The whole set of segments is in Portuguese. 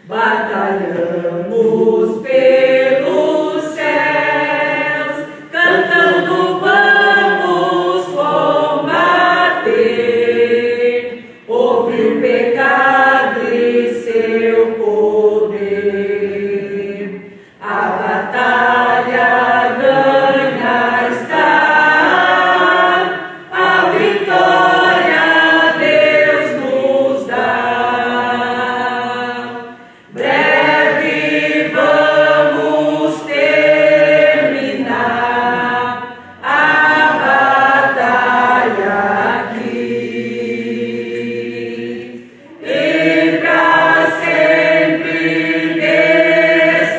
Batalhamos pelos céus, cantando vamos combater. Houve o pecado e seu poder. A batalha ganha está, a vitória Deus nos dá. Breve vamos terminar a batalha aqui e pra sempre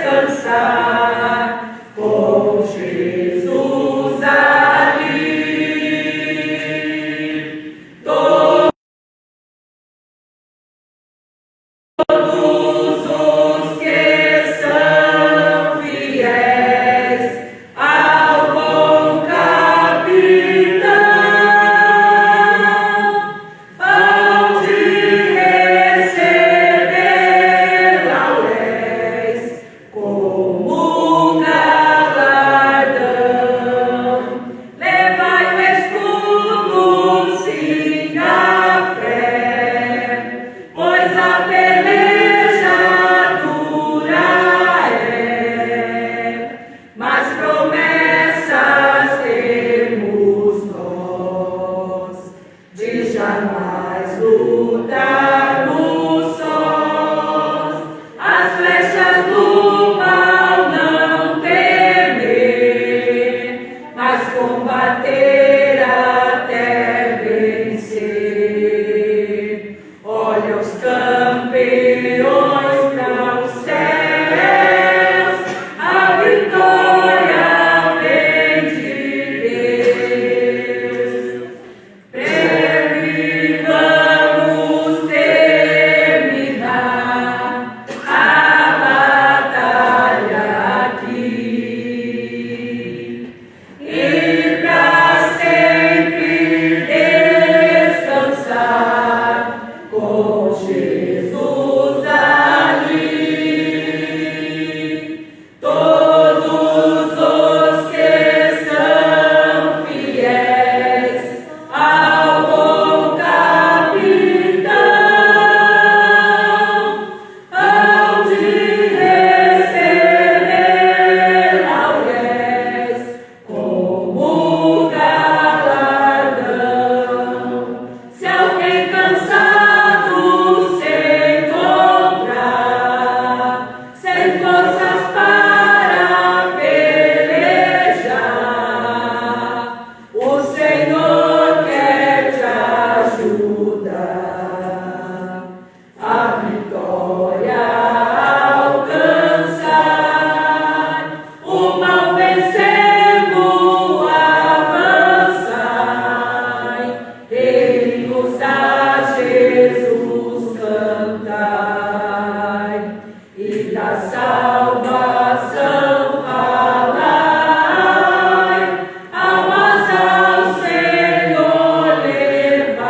descansar com Jesus ali. Todos os que são fiéis ao bom capitão hão de receber lauréis como galardão. Levai o escudo, sim, a fé, pois a peleja dura é, mas promessas temos nós de jamais lutarmos sós. As flechas do mal não temer, mas combater até vencer. Olha os campeões para os céus, a vitória vem de Deus. Breve vamos terminar a batalha aqui e pra sempre descansar com Jesus ali. Todos os que são fiéis ao bom capitão hão de receber lauréis como galardão. Se alguém cansado se encontrar, sem forças para pelejar, o Senhor quer te ajudar a vitória alcançar, o mal vencendo avançar. Ele nos dá Jesus cantai e da salvação falai, almas ao Senhor levai.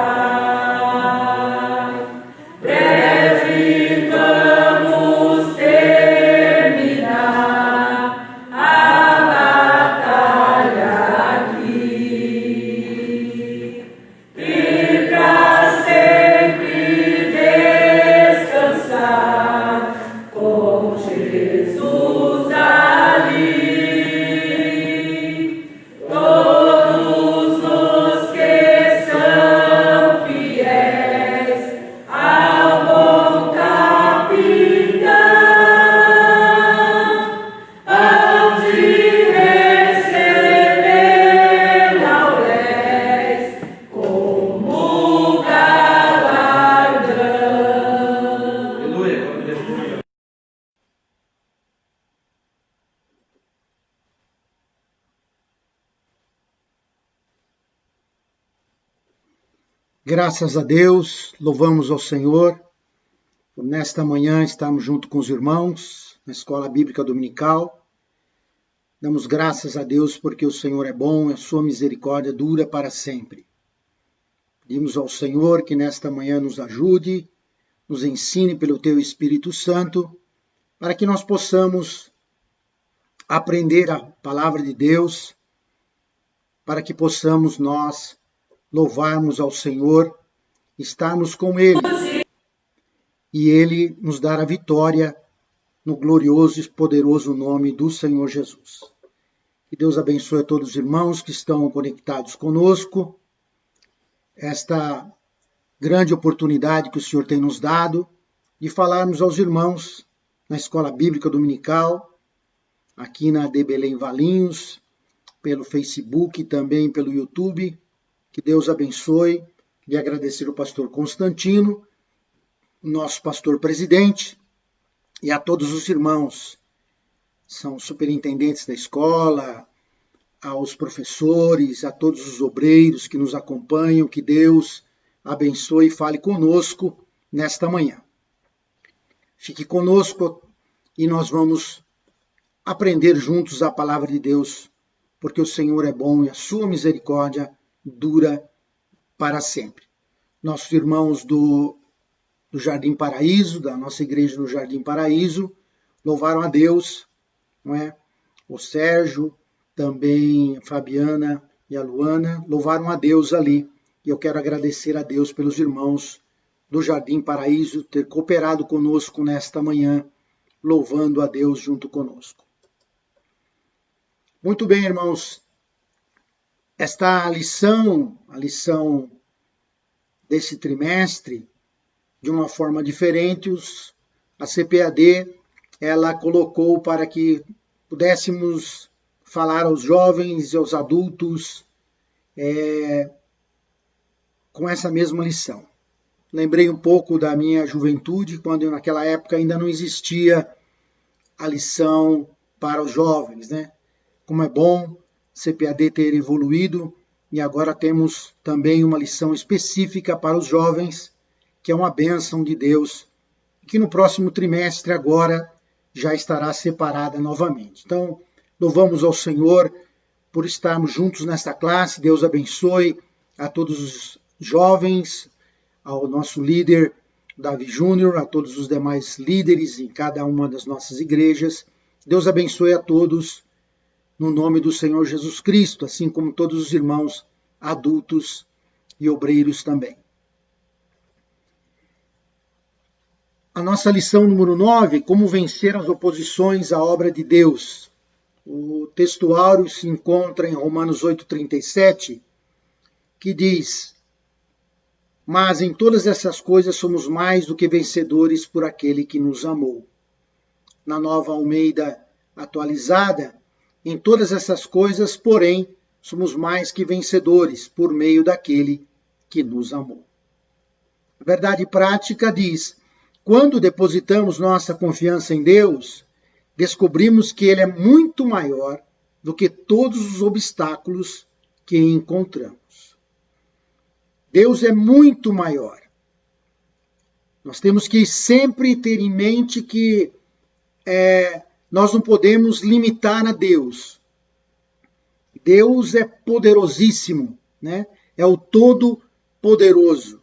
Breve vamos terminar a batalha aqui e pra sempre descansar com Jesus ali. Todos os que são fiéis ao bom capitão hão de receber lauréis como galardão. Aleluia. Graças a Deus, louvamos ao Senhor. Nesta manhã estamos junto com os irmãos na Escola Bíblica Dominical. Damos graças a Deus porque o Senhor é bom e a sua misericórdia dura para sempre. Pedimos ao Senhor que nesta manhã nos ajude, nos ensine pelo Teu Espírito Santo, para que nós possamos aprender a palavra de Deus, para que possamos nós louvarmos ao Senhor, estarmos com Ele e Ele nos dar a vitória no glorioso e poderoso nome do Senhor Jesus. Que Deus abençoe a todos os irmãos que estão conectados conosco, esta grande oportunidade que o Senhor tem nos dado de falarmos aos irmãos na Escola Bíblica Dominical, aqui na de Belém Valinhos, pelo Facebook e também pelo YouTube. Que Deus abençoe. E agradecer ao pastor Constantino, nosso pastor presidente, e a todos os irmãos, são superintendentes da escola, aos professores, a todos os obreiros que nos acompanham. Que Deus abençoe e fale conosco nesta manhã. Fique conosco e nós vamos aprender juntos a palavra de Deus, porque o Senhor é bom e a sua misericórdia dura para sempre. Nossos irmãos do Jardim Paraíso, da nossa igreja no Jardim Paraíso, louvaram a Deus, não é? O Sérgio, também a Fabiana e a Luana louvaram a Deus ali. E eu quero agradecer a Deus pelos irmãos do Jardim Paraíso ter cooperado conosco nesta manhã, louvando a Deus junto conosco. Muito bem, irmãos. Esta lição, a lição desse trimestre, de uma forma diferente, a CPAD, ela colocou para que pudéssemos falar aos jovens e aos adultos com essa mesma lição. Lembrei um pouco da minha juventude, quando naquela época ainda não existia a lição para os jovens, né? Como é bom CPAD ter evoluído e agora temos também uma lição específica para os jovens, que é uma bênção de Deus, que no próximo trimestre agora já estará separada novamente. Então, louvamos ao Senhor por estarmos juntos nesta classe. Deus abençoe a todos os jovens, ao nosso líder Davi Júnior, a todos os demais líderes em cada uma das nossas igrejas. Deus abençoe a todos no nome do Senhor Jesus Cristo, assim como todos os irmãos adultos e obreiros também. A nossa lição número 9, como vencer as oposições à obra de Deus. O textuário se encontra em Romanos 8,37, que diz: mas em todas essas coisas somos mais do que vencedores por aquele que nos amou. Na Nova Almeida atualizada, em todas essas coisas, porém, somos mais que vencedores por meio daquele que nos amou. A verdade prática diz: quando depositamos nossa confiança em Deus, descobrimos que Ele é muito maior do que todos os obstáculos que encontramos. Deus é muito maior. Nós temos que sempre ter em mente que nós não podemos limitar a Deus. Deus é poderosíssimo, né? É o Todo-Poderoso.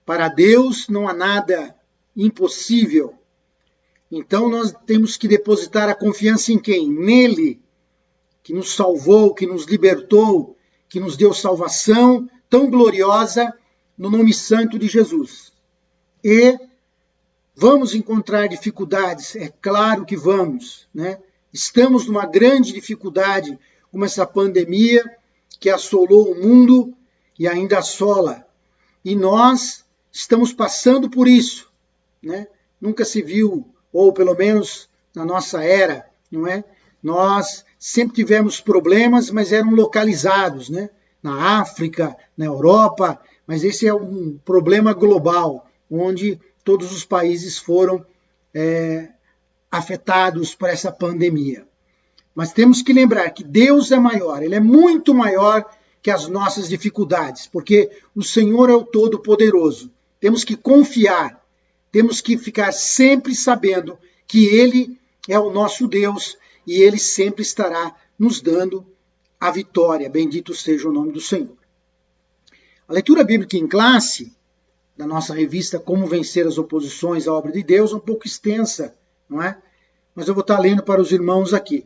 Para Deus não há nada impossível. Então nós temos que depositar a confiança em quem? Nele, que nos salvou, que nos libertou, que nos deu salvação tão gloriosa no nome santo de Jesus. E vamos encontrar dificuldades, é claro que vamos, né? Estamos numa grande dificuldade, como essa pandemia que assolou o mundo e ainda assola. E nós estamos passando por isso, né? Nunca se viu, ou pelo menos na nossa era, não é? Nós sempre tivemos problemas, mas eram localizados, né? Na África, na Europa, mas esse é um problema global, onde todos os países foram afetados por essa pandemia. Mas temos que lembrar que Deus é maior, Ele é muito maior que as nossas dificuldades, porque o Senhor é o Todo-Poderoso. Temos que confiar, temos que ficar sempre sabendo que Ele é o nosso Deus e Ele sempre estará nos dando a vitória. Bendito seja o nome do Senhor. A leitura bíblica em classe, da nossa revista Como Vencer as Oposições à Obra de Deus, é um pouco extensa, não é? Mas eu vou estar lendo para os irmãos aqui.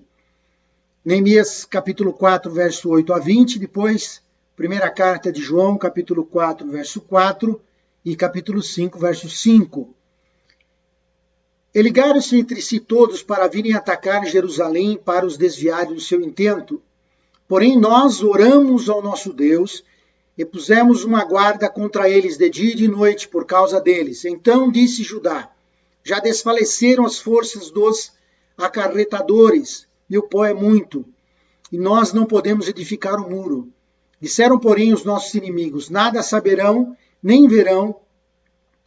Neemias capítulo 4, verso 8 a 20, depois, primeira carta de João, capítulo 4, verso 4 e capítulo 5, verso 5. E ligaram-se entre si todos para virem atacar Jerusalém para os desviarem do seu intento. Porém, nós oramos ao nosso Deus e pusemos uma guarda contra eles de dia e de noite por causa deles. Então disse Judá: já desfaleceram as forças dos acarretadores, e o pó é muito, e nós não podemos edificar o muro. Disseram, porém, os nossos inimigos: nada saberão, nem verão,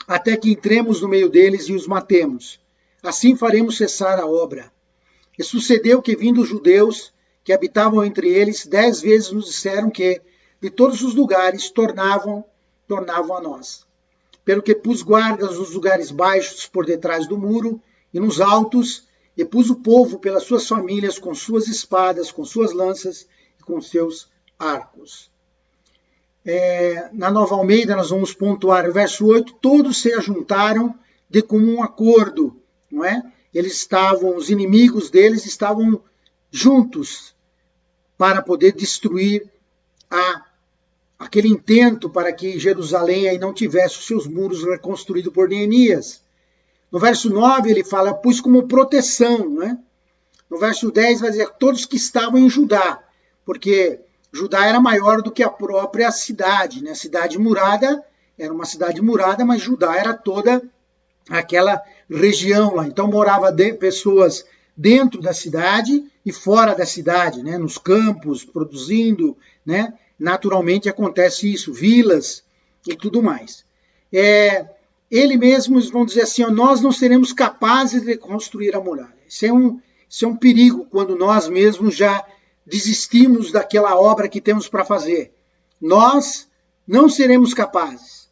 até que entremos no meio deles e os matemos. Assim faremos cessar a obra. E sucedeu que, vindo os judeus que habitavam entre eles, 10 vezes nos disseram que, de todos os lugares, tornavam a nós. Pelo que pus guardas nos lugares baixos por detrás do muro e nos altos, e pus o povo pelas suas famílias com suas espadas, com suas lanças e com seus arcos. Na Nova Almeida nós vamos pontuar o verso 8, todos se ajuntaram de comum acordo, não é? Os inimigos deles estavam juntos para poder destruir aquele intento para que Jerusalém aí não tivesse os seus muros reconstruídos por Neemias. No verso 9 ele fala, pus como proteção, né? No verso 10 vai dizer, todos que estavam em Judá, porque Judá era maior do que a própria cidade, né? A cidade murada era uma cidade murada, mas Judá era toda aquela região lá. Então morava pessoas dentro da cidade e fora da cidade, né? Nos campos, produzindo, né? Naturalmente acontece isso, vilas e tudo mais. Ele mesmos vão dizer assim, nós não seremos capazes de construir a muralha. Isso é um perigo quando nós mesmos já desistimos daquela obra que temos para fazer. Nós não seremos capazes.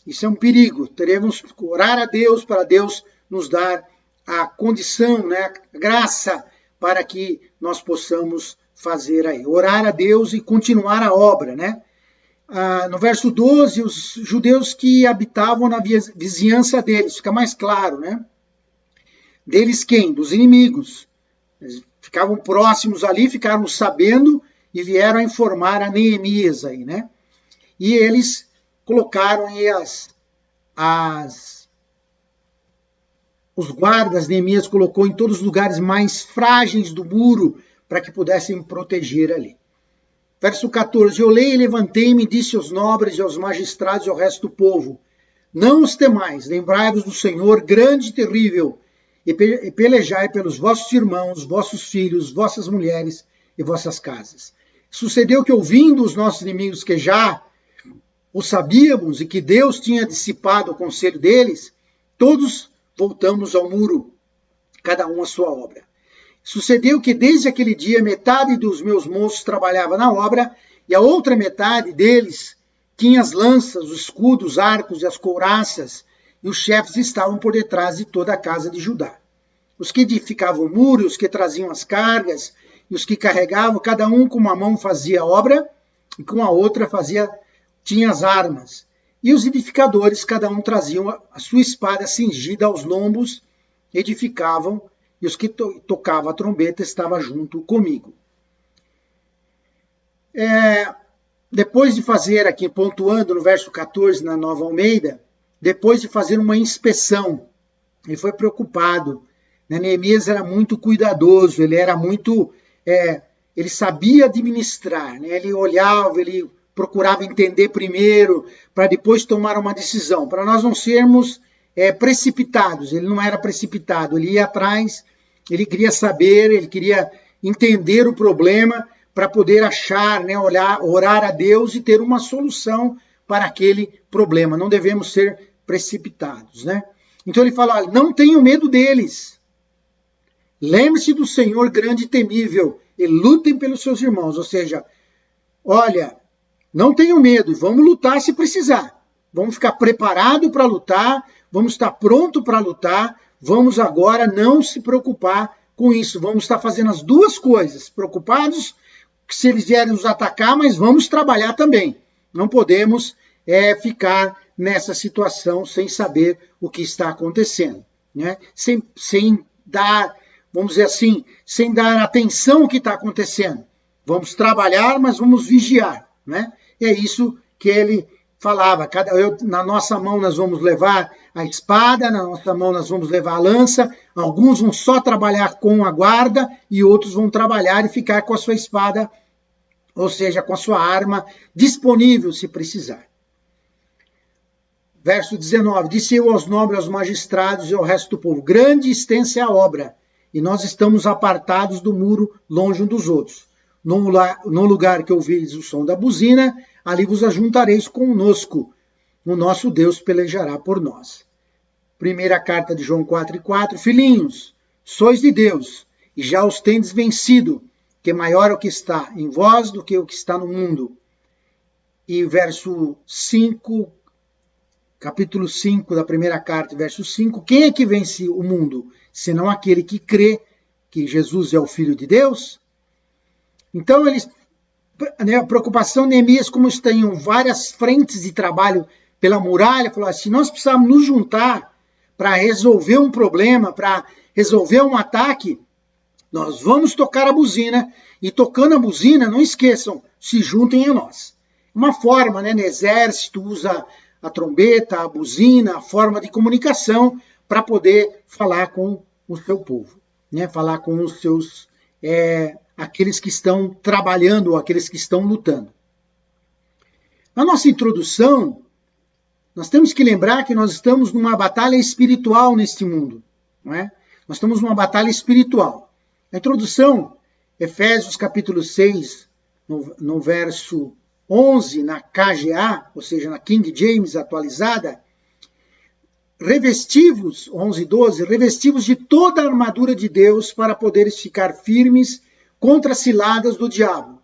Isso é um perigo. Teremos que orar a Deus para Deus nos dar a condição, né, a graça para que nós possamos fazer aí. Orar a Deus e continuar a obra, né? No verso 12, os judeus que habitavam na vizinhança deles, fica mais claro, né? Deles quem? Dos inimigos. Eles ficavam próximos ali, ficaram sabendo e vieram a informar a Neemias aí, né? E eles colocaram aí os guardas, Neemias colocou em todos os lugares mais frágeis do muro para que pudessem proteger ali. Verso 14, eu olhei e levantei-me e disse aos nobres e aos magistrados e ao resto do povo, não os temais, lembrai-vos do Senhor grande e terrível, e pelejai pelos vossos irmãos, vossos filhos, vossas mulheres e vossas casas. Sucedeu que, ouvindo os nossos inimigos que já o sabíamos e que Deus tinha dissipado o conselho deles, todos voltamos ao muro, cada um a sua obra. Sucedeu que desde aquele dia metade dos meus moços trabalhava na obra e a outra metade deles tinha as lanças, os escudos, os arcos e as couraças, e os chefes estavam por detrás de toda a casa de Judá. Os que edificavam o muro, os que traziam as cargas e os que carregavam, cada um com uma mão fazia a obra e com a outra tinha as armas. E os edificadores, cada um traziam a sua espada cingida aos lombos, edificavam, e os que tocavam a trombeta estavam junto comigo. Depois de fazer aqui, pontuando no verso 14 na Nova Almeida, depois de fazer uma inspeção, ele foi preocupado. Neemias era muito cuidadoso, ele era muito, ele sabia administrar, né? Ele olhava, ele procurava entender primeiro, para depois tomar uma decisão, para nós não sermos precipitados. Ele não era precipitado, ele ia atrás, ele queria saber, ele queria entender o problema para poder achar, né, orar a Deus e ter uma solução para aquele problema. Não devemos ser precipitados, né? Então ele fala, olha, não tenham medo deles. Lembre-se do Senhor grande e temível e lutem pelos seus irmãos. Ou seja, olha, não tenham medo e vamos lutar se precisar. Vamos ficar preparados para lutar, vamos estar prontos para lutar, vamos agora não se preocupar com isso. Vamos estar fazendo as duas coisas, preocupados se eles vierem nos atacar, mas vamos trabalhar também. Não podemos ficar nessa situação sem saber o que está acontecendo, né? Sem dar, vamos dizer assim, sem dar atenção ao que está acontecendo. Vamos trabalhar, mas vamos vigiar, né? E é isso que ele falava. Na nossa mão nós vamos levar a espada, na nossa mão nós vamos levar a lança. Alguns vão só trabalhar com a guarda e outros vão trabalhar e ficar com a sua espada, ou seja, com a sua arma disponível se precisar. Verso 19, disse eu aos nobres, aos magistrados e ao resto do povo, grande e extensa é a obra, e nós estamos apartados do muro, longe uns dos outros. No lugar que ouvides o som da buzina, ali vos ajuntareis conosco. O nosso Deus pelejará por nós. Primeira carta de João 4:4, filhinhos, sois de Deus, e já os tendes vencido, que maior é o que está em vós do que o que está no mundo. E verso 5, capítulo 5 da primeira carta, verso 5, quem é que vence o mundo? Senão aquele que crê que Jesus é o Filho de Deus? Então, a preocupação de Neemias, como tem várias frentes de trabalho pela muralha, falou assim, nós precisamos nos juntar para resolver um problema, para resolver um ataque, nós vamos tocar a buzina, e tocando a buzina, não esqueçam, se juntem a nós. Uma forma, né, no exército, usa a trombeta, a buzina, a forma de comunicação para poder falar com o seu povo, né, falar com os seus, aqueles que estão trabalhando ou aqueles que estão lutando. Na nossa introdução, nós temos que lembrar que nós estamos numa batalha espiritual neste mundo, não é? Nós estamos numa batalha espiritual. A introdução, Efésios capítulo 6, no verso 11, na KGA, ou seja, na King James atualizada, revestivos, 11:12, revestivos de toda a armadura de Deus para poderes ficar firmes contra as ciladas do diabo.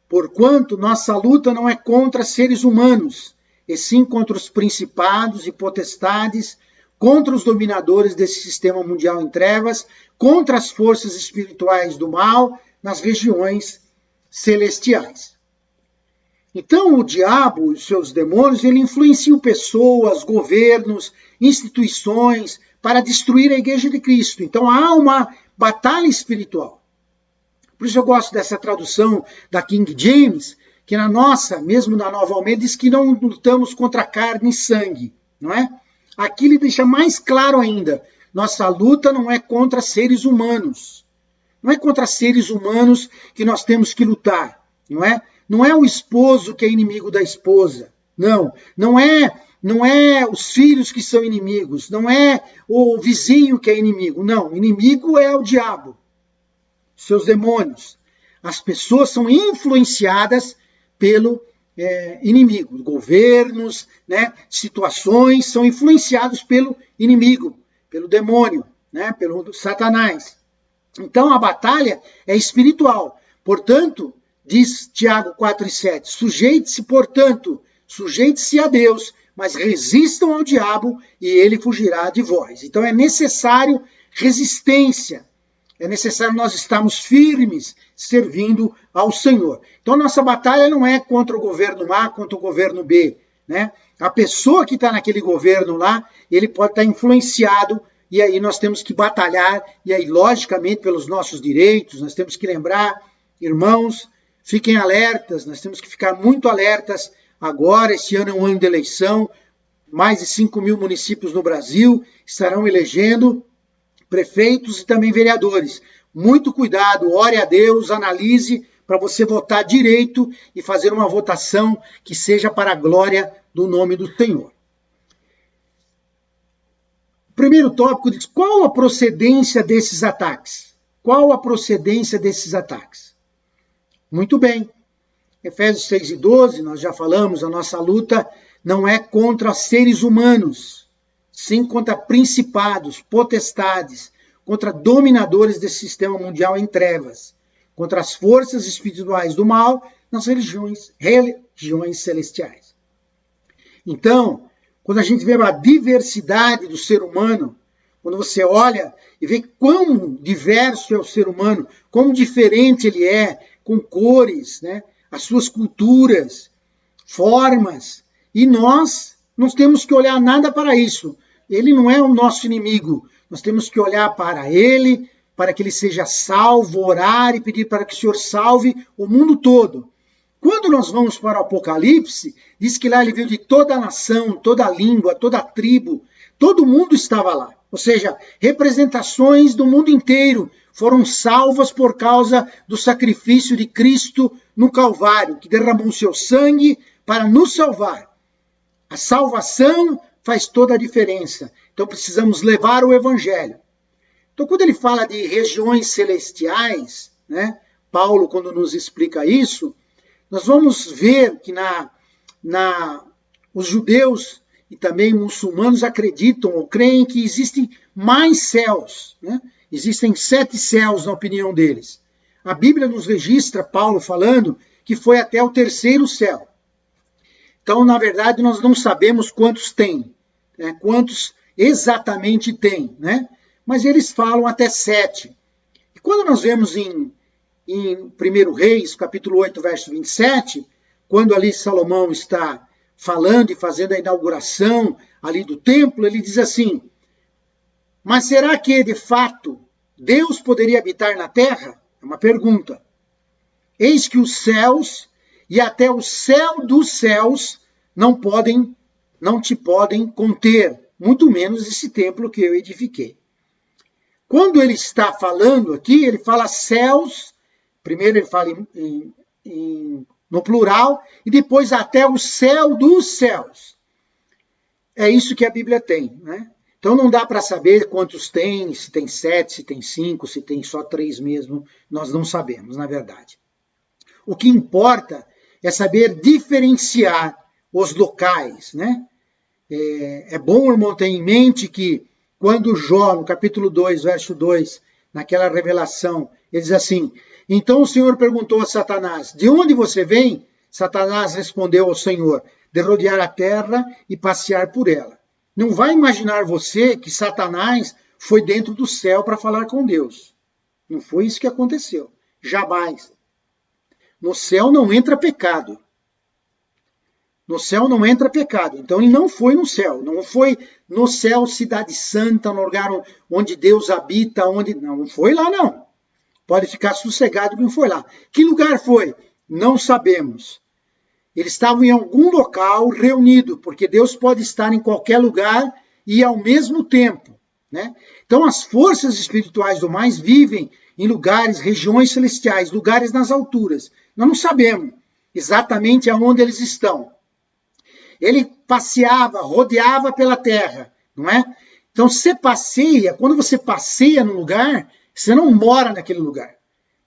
Porquanto nossa luta não é contra seres humanos, e sim contra os principados e potestades, contra os dominadores desse sistema mundial em trevas, contra as forças espirituais do mal nas regiões celestiais. Então, o diabo e os seus demônios, ele influenciam pessoas, governos, instituições, para destruir a igreja de Cristo. Então, há uma batalha espiritual. Por isso eu gosto dessa tradução da King James, que na nossa, mesmo na Nova Almeida, diz que não lutamos contra carne e sangue, não é? Aqui ele deixa mais claro ainda, nossa luta não é contra seres humanos. Não é contra seres humanos que nós temos que lutar, não é? Não é o esposo que é inimigo da esposa, não é os filhos que são inimigos, não é o vizinho que é inimigo, não, o inimigo é o diabo, seus demônios. As pessoas são influenciadas pelo inimigo, governos, né, situações são influenciados pelo inimigo, pelo demônio, né, pelo Satanás. Então a batalha é espiritual, portanto, diz Tiago 4:7, sujeite-se a Deus, mas resistam ao diabo e ele fugirá de vós. Então é necessário resistência, é necessário nós estarmos firmes servindo ao Senhor. Então nossa batalha não é contra o governo A, contra o governo B, né? A pessoa que está naquele governo lá, ele pode estar influenciado, e aí nós temos que batalhar, e aí logicamente pelos nossos direitos, nós temos que lembrar, irmãos, fiquem alertas, nós temos que ficar muito alertas agora. Esse ano é um ano de eleição, mais de 5.000 municípios no Brasil estarão elegendo prefeitos e também vereadores. Muito cuidado, ore a Deus, analise para você votar direito e fazer uma votação que seja para a glória do nome do Senhor. O primeiro tópico diz, qual a procedência desses ataques? Qual a procedência desses ataques? Muito bem, Efésios 6:12, nós já falamos, a nossa luta não é contra seres humanos, sim contra principados, potestades, contra dominadores desse sistema mundial em trevas, contra as forças espirituais do mal nas religiões celestiais. Então, quando a gente vê a diversidade do ser humano, quando você olha e vê quão diverso é o ser humano, como diferente ele é, com cores, né? As suas culturas, formas, e nós não temos que olhar nada para isso. Ele não é o nosso inimigo. Nós temos que olhar para ele, para que ele seja salvo, orar e pedir para que o Senhor salve o mundo todo. Quando nós vamos para o Apocalipse, diz que lá ele veio de toda a nação, toda a língua, toda a tribo, todo mundo estava lá. Ou seja, representações do mundo inteiro foram salvas por causa do sacrifício de Cristo no Calvário, que derramou o seu sangue para nos salvar. A salvação faz toda a diferença. Então precisamos levar o Evangelho. Então quando ele fala de regiões celestiais, né, Paulo, quando nos explica isso, nós vamos ver que os judeus e também muçulmanos acreditam ou creem que existem mais céus, né? Existem 7 céus na opinião deles. A Bíblia nos registra Paulo falando que foi até o 3º céu. Então, na verdade, nós não sabemos quantos tem, né? Quantos exatamente tem, né? Mas eles falam até 7. E quando nós vemos em 1 Reis, capítulo 8, verso 27, quando ali Salomão está falando e fazendo a inauguração ali do templo, ele diz assim: mas será que, de fato, Deus poderia habitar na terra? É uma pergunta. Eis que os céus e até o céu dos céus não te podem conter, muito menos esse templo que eu edifiquei. Quando ele está falando aqui, ele fala céus, primeiro ele fala no plural, e depois até o céu dos céus. É isso que a Bíblia tem, né? Então não dá para saber quantos tem, se tem 7, se tem 5, se tem só 3 mesmo, nós não sabemos, na verdade. O que importa é saber diferenciar os locais, né? É bom, irmão, ter em mente que quando Jó, no capítulo 2, verso 2, naquela revelação, ele diz assim: então o Senhor perguntou a Satanás, de onde você vem? Satanás respondeu ao Senhor, de rodear a terra e passear por ela. Não vai imaginar você que Satanás foi dentro do céu para falar com Deus. Não foi isso que aconteceu. Jamais. No céu não entra pecado. No céu não entra pecado. Então ele não foi no céu. Não foi no céu, cidade santa, no lugar onde Deus habita, onde... Não foi lá, não. Pode ficar sossegado que não foi lá. Que lugar foi? Não sabemos. Eles estavam em algum local reunido, porque Deus pode estar em qualquer lugar e ao mesmo tempo, né? Então as forças espirituais do mais vivem em lugares, regiões celestiais, lugares nas alturas. Nós não sabemos exatamente aonde eles estão. Ele passeava, rodeava pela terra, não é? Então quando você passeia num lugar, você não mora naquele lugar.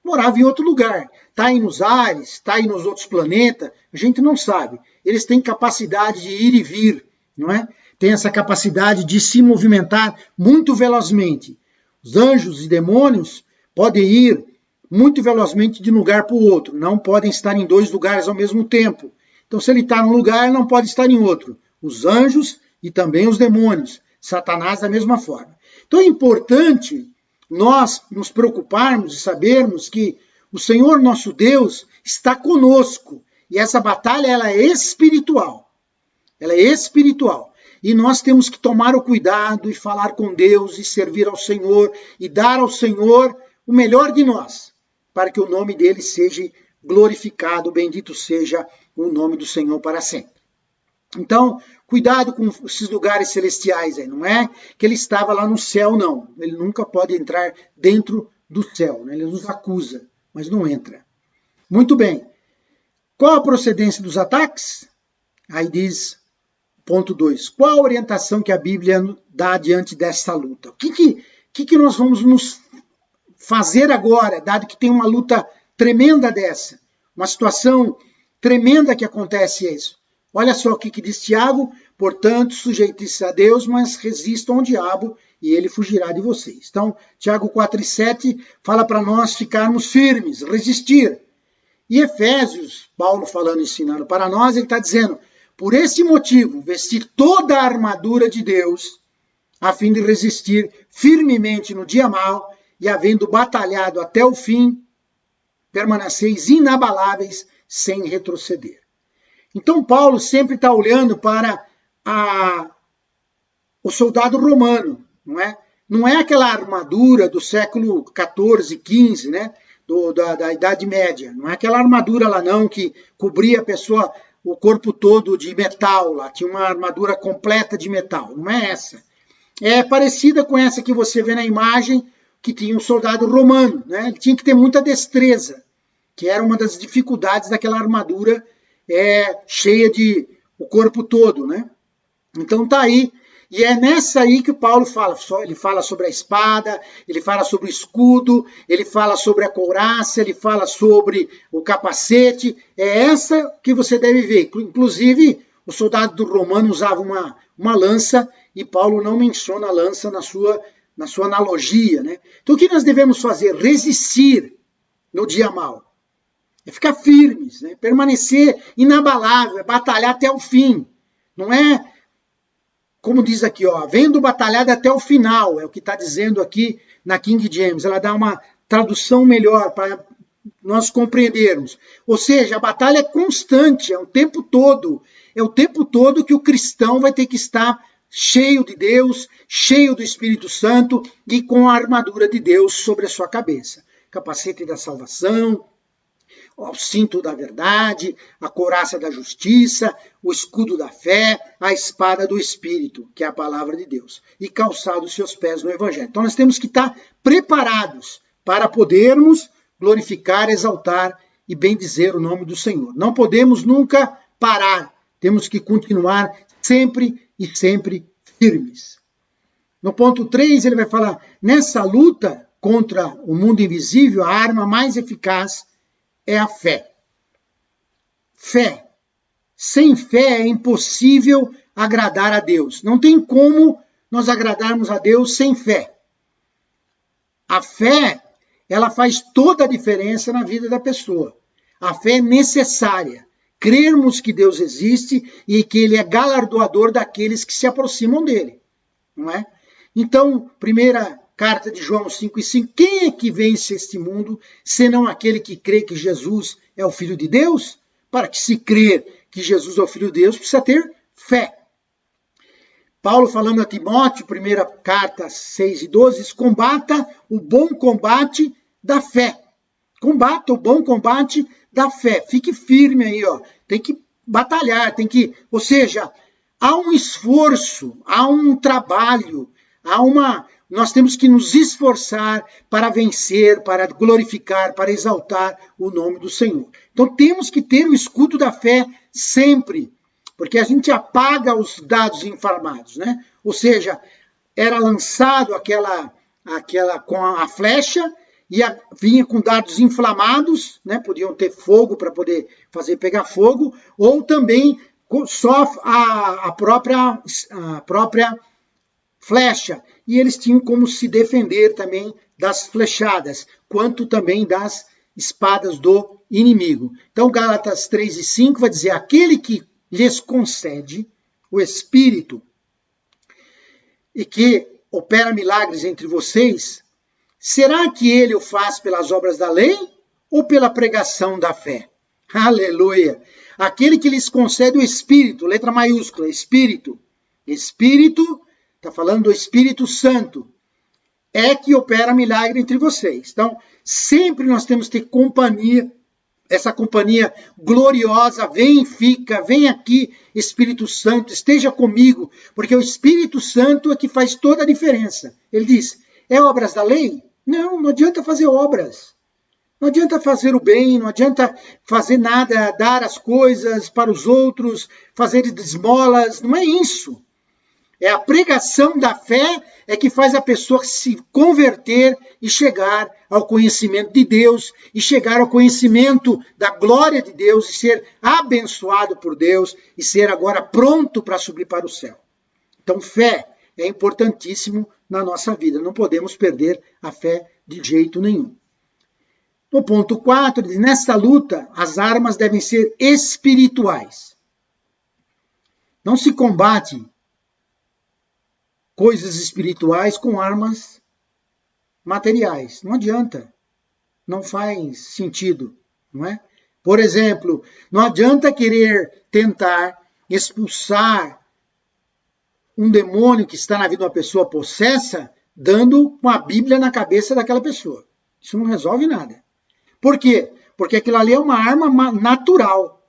Morava em outro lugar. Está aí nos ares, está aí nos outros planetas, a gente não sabe. Eles têm capacidade de ir e vir, não é? Tem essa capacidade de se movimentar muito velozmente. Os anjos e demônios podem ir muito velozmente de um lugar para o outro. Não podem estar em 2 lugares ao mesmo tempo. Então, se ele está num lugar, não pode estar em outro. Os anjos e também os demônios. Satanás da mesma forma. Então, é importante nós nos preocuparmos e sabermos que o Senhor nosso Deus está conosco. E essa batalha ela é espiritual. Ela é espiritual. E nós temos que tomar o cuidado e falar com Deus e servir ao Senhor e dar ao Senhor o melhor de nós, para que o nome dele seja glorificado, bendito seja o nome do Senhor para sempre. Então, cuidado com esses lugares celestiais aí, não é que ele estava lá no céu, não. Ele nunca pode entrar dentro do céu, né? Ele nos acusa, mas não entra. Muito bem. Qual a procedência dos ataques? Aí diz, ponto 2, qual a orientação que a Bíblia dá diante dessa luta? O que nós vamos nos fazer agora, dado que tem uma luta tremenda dessa? Uma situação tremenda que acontece isso. Olha só o que diz Tiago, portanto, sujeite-se a Deus, mas resistam ao diabo e ele fugirá de vocês. Então, Tiago 4:7 fala para nós ficarmos firmes, resistir. E Efésios, Paulo falando, ensinando para nós, ele está dizendo, por esse motivo, vestir toda a armadura de Deus, a fim de resistir firmemente no dia mau e havendo batalhado até o fim, permaneceis inabaláveis sem retroceder. Então Paulo sempre está olhando para o soldado romano, não é? Não é aquela armadura do século XIV, XV, né? Da Idade Média. Não é aquela armadura lá não que cobria a pessoa, o corpo todo de metal lá. Tinha uma armadura completa de metal. Não é essa. É parecida com essa que você vê na imagem, que tinha um soldado romano, né? Ele tinha que ter muita destreza, que era uma das dificuldades daquela armadura cheia de o corpo todo, né? Então tá aí. E é nessa aí que o Paulo fala. Ele fala sobre a espada, ele fala sobre o escudo, ele fala sobre a couraça, ele fala sobre o capacete. É essa que você deve ver. Inclusive, o soldado do romano usava uma lança e Paulo não menciona a lança na sua analogia, né? Então o que nós devemos fazer? Resistir no dia mau. É ficar firmes, né? Permanecer inabalável, é batalhar até o fim. Não é, como diz aqui, vendo batalhado até o final, é o que está dizendo aqui na King James. Ela dá uma tradução melhor para nós compreendermos. Ou seja, a batalha é constante, é o tempo todo. É o tempo todo que o cristão vai ter que estar cheio de Deus, cheio do Espírito Santo e com a armadura de Deus sobre a sua cabeça. Capacete da salvação, o cinto da verdade, a couraça da justiça, o escudo da fé, a espada do Espírito, que é a palavra de Deus, e calçado os seus pés no Evangelho. Então nós temos que estar preparados para podermos glorificar, exaltar e bendizer o nome do Senhor. Não podemos nunca parar, temos que continuar sempre e sempre firmes. No ponto 3, ele vai falar, nessa luta contra o mundo invisível, a arma mais eficaz é a fé. Fé. Sem fé é impossível agradar a Deus. Não tem como nós agradarmos a Deus sem fé. A fé, ela faz toda a diferença na vida da pessoa. A fé é necessária. Crermos que Deus existe e que Ele é galardoador daqueles que se aproximam dEle. Não é? Então, primeira carta de João 5:5, quem é que vence este mundo, senão aquele que crê que Jesus é o Filho de Deus? Para que se crer que Jesus é o Filho de Deus, precisa ter fé. Paulo falando a Timóteo, primeira carta 6:12, diz, combata o bom combate da fé. Combata o bom combate da fé. Fique firme aí, tem que batalhar, ou seja, há um esforço, há um trabalho, nós temos que nos esforçar para vencer, para glorificar, para exaltar o nome do Senhor. Então temos que ter o escudo da fé sempre, porque a gente apaga os dados inflamados, né? Ou seja, era lançado aquela com a flecha e vinha com dardos inflamados, né? Podiam ter fogo para poder fazer pegar fogo, ou também só a própria flecha, e eles tinham como se defender também das flechadas, quanto também das espadas do inimigo. Então, Gálatas 3:5 vai dizer, aquele que lhes concede o Espírito e que opera milagres entre vocês, será que ele o faz pelas obras da lei ou pela pregação da fé? Aleluia! Aquele que lhes concede o Espírito, letra maiúscula, Espírito, está falando do Espírito Santo, é que opera milagre entre vocês. Então, sempre nós temos que ter companhia, essa companhia gloriosa, vem aqui, Espírito Santo, esteja comigo, porque o Espírito Santo é que faz toda a diferença. Ele diz, é obras da lei? Não adianta fazer obras. Não adianta fazer o bem, não adianta fazer nada, dar as coisas para os outros, fazer esmolas, não é isso. É a pregação da fé é que faz a pessoa se converter e chegar ao conhecimento de Deus, e chegar ao conhecimento da glória de Deus, e ser abençoado por Deus, e ser agora pronto para subir para o céu. Então, fé é importantíssimo na nossa vida. Não podemos perder a fé de jeito nenhum. No ponto 4, diz, nesta luta, as armas devem ser espirituais. Não se combate coisas espirituais com armas materiais. Não adianta. Não faz sentido, não é? Por exemplo, não adianta querer tentar expulsar um demônio que está na vida de uma pessoa possessa, dando uma Bíblia na cabeça daquela pessoa. Isso não resolve nada. Por quê? Porque aquilo ali é uma arma natural.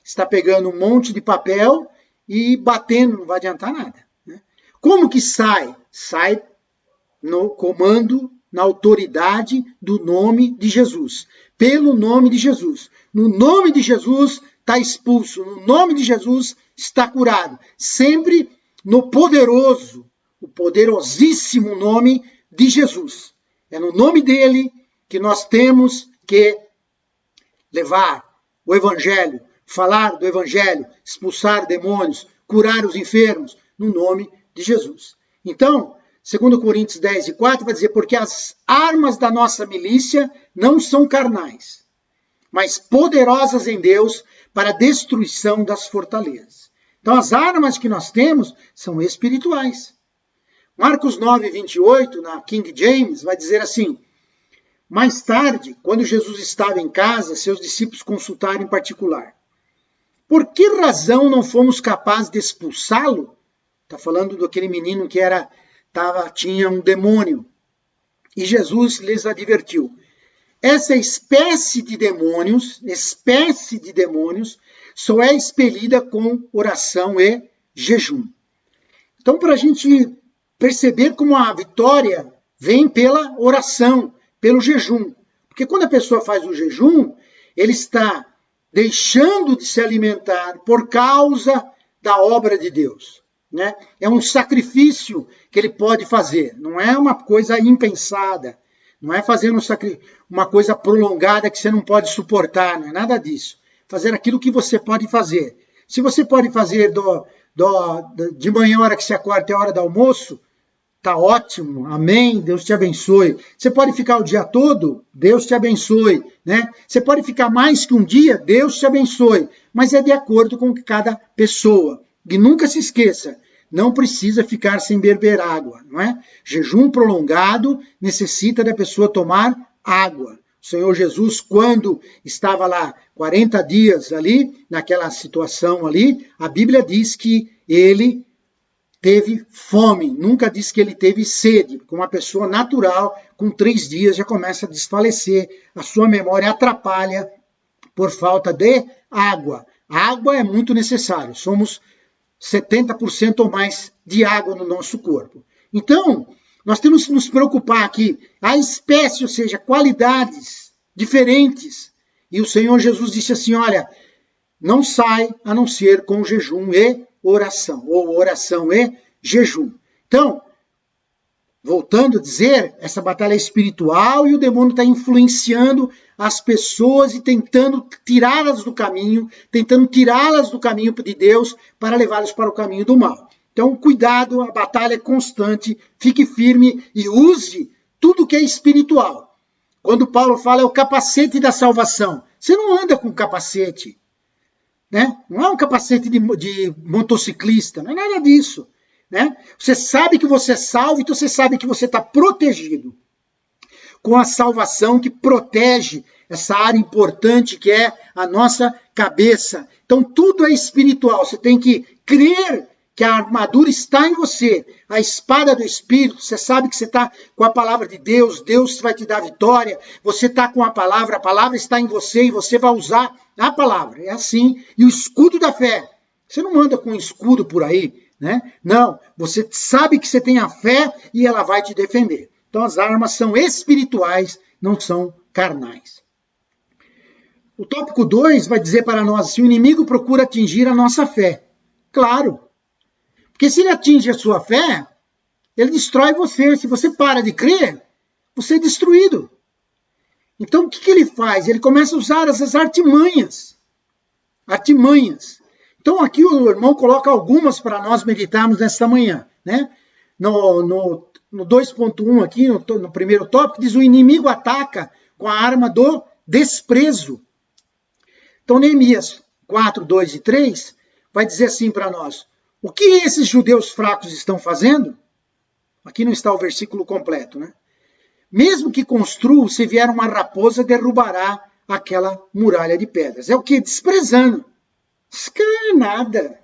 Está pegando um monte de papel e batendo, não vai adiantar nada. Né? Como que sai? Sai no comando, na autoridade do nome de Jesus. Pelo nome de Jesus. No nome de Jesus está expulso. No nome de Jesus está curado. Sempre no poderoso, o poderosíssimo nome de Jesus. É no nome dele que nós temos que levar o Evangelho, falar do Evangelho, expulsar demônios, curar os enfermos, no nome de Jesus. Então, 2 Coríntios 10:4 vai dizer, porque as armas da nossa milícia não são carnais, mas poderosas em Deus para a destruição das fortalezas. Então, as armas que nós temos são espirituais. Marcos 9:28, na King James, vai dizer assim, mais tarde, quando Jesus estava em casa, seus discípulos consultaram em particular. Por que razão não fomos capazes de expulsá-lo? Está falando daquele menino que tinha um demônio. E Jesus lhes advertiu. Essa espécie de demônios, só é expelida com oração e jejum. Então, para a gente perceber como a vitória vem pela oração, pelo jejum. Porque quando a pessoa faz o jejum, ele está deixando de se alimentar por causa da obra de Deus. Né? É um sacrifício que ele pode fazer, não é uma coisa impensada, não é fazer uma coisa prolongada que você não pode suportar, não é nada disso. Fazer aquilo que você pode fazer. Se você pode fazer de manhã, a hora que você acorda, até a hora do almoço, tá ótimo, amém, Deus te abençoe. Você pode ficar o dia todo, Deus te abençoe. Né? Você pode ficar mais que um dia, Deus te abençoe. Mas é de acordo com cada pessoa. E nunca se esqueça, não precisa ficar sem beber água. Não é? Jejum prolongado necessita da pessoa tomar água. O Senhor Jesus, quando estava lá 40 dias ali, naquela situação ali, a Bíblia diz que ele teve fome, nunca diz que ele teve sede. Com uma pessoa natural, com 3 dias já começa a desfalecer, a sua memória atrapalha por falta de água. A água é muito necessária, somos 70% ou mais de água no nosso corpo. Então, nós temos que nos preocupar que a espécie, ou seja, qualidades diferentes. E o Senhor Jesus disse assim, olha, não sai a não ser com jejum e oração, ou oração e jejum. Então, voltando a dizer, essa batalha é espiritual e o demônio está influenciando as pessoas e tentando tirá-las do caminho de Deus para levá-las para o caminho do mal. Então, cuidado, a batalha é constante, fique firme e use tudo que é espiritual. Quando Paulo fala é o capacete da salvação, você não anda com capacete. Né? Não é um capacete de motociclista, não é nada disso. Né? Você sabe que você é salvo, então você sabe que você está protegido. Com a salvação que protege essa área importante que é a nossa cabeça. Então tudo é espiritual, você tem que crer que a armadura está em você, a espada do Espírito, você sabe que você está com a palavra de Deus, Deus vai te dar vitória, você está com a palavra está em você e você vai usar a palavra, é assim. E o escudo da fé, você não anda com um escudo por aí, né? Não, você sabe que você tem a fé e ela vai te defender. Então as armas são espirituais, não são carnais. O tópico 2 vai dizer para nós, se o inimigo procura atingir a nossa fé, claro. Porque se ele atinge a sua fé, ele destrói você. Se você para de crer, você é destruído. Então o que ele faz? Ele começa a usar essas artimanhas. Então aqui o irmão coloca algumas para nós meditarmos nesta manhã. Né? No 2.1 aqui, no primeiro tópico, diz o inimigo ataca com a arma do desprezo. Então Neemias 4, 2 e 3 vai dizer assim para nós. O que esses judeus fracos estão fazendo? Aqui não está o versículo completo, né? Mesmo que construam, se vier uma raposa, derrubará aquela muralha de pedras. É o que? Desprezando. Isso é nada.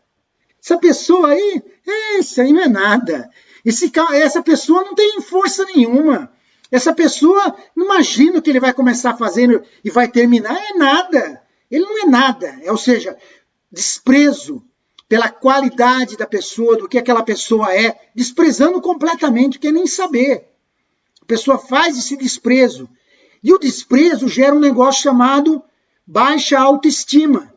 Essa pessoa aí, isso aí não é nada. Essa pessoa não tem força nenhuma. Essa pessoa, não imagina o que ele vai começar fazendo e vai terminar. É nada. Ele não é nada. Ou seja, desprezo pela qualidade da pessoa, do que aquela pessoa é, desprezando completamente, quer nem saber. A pessoa faz esse desprezo. E o desprezo gera um negócio chamado baixa autoestima.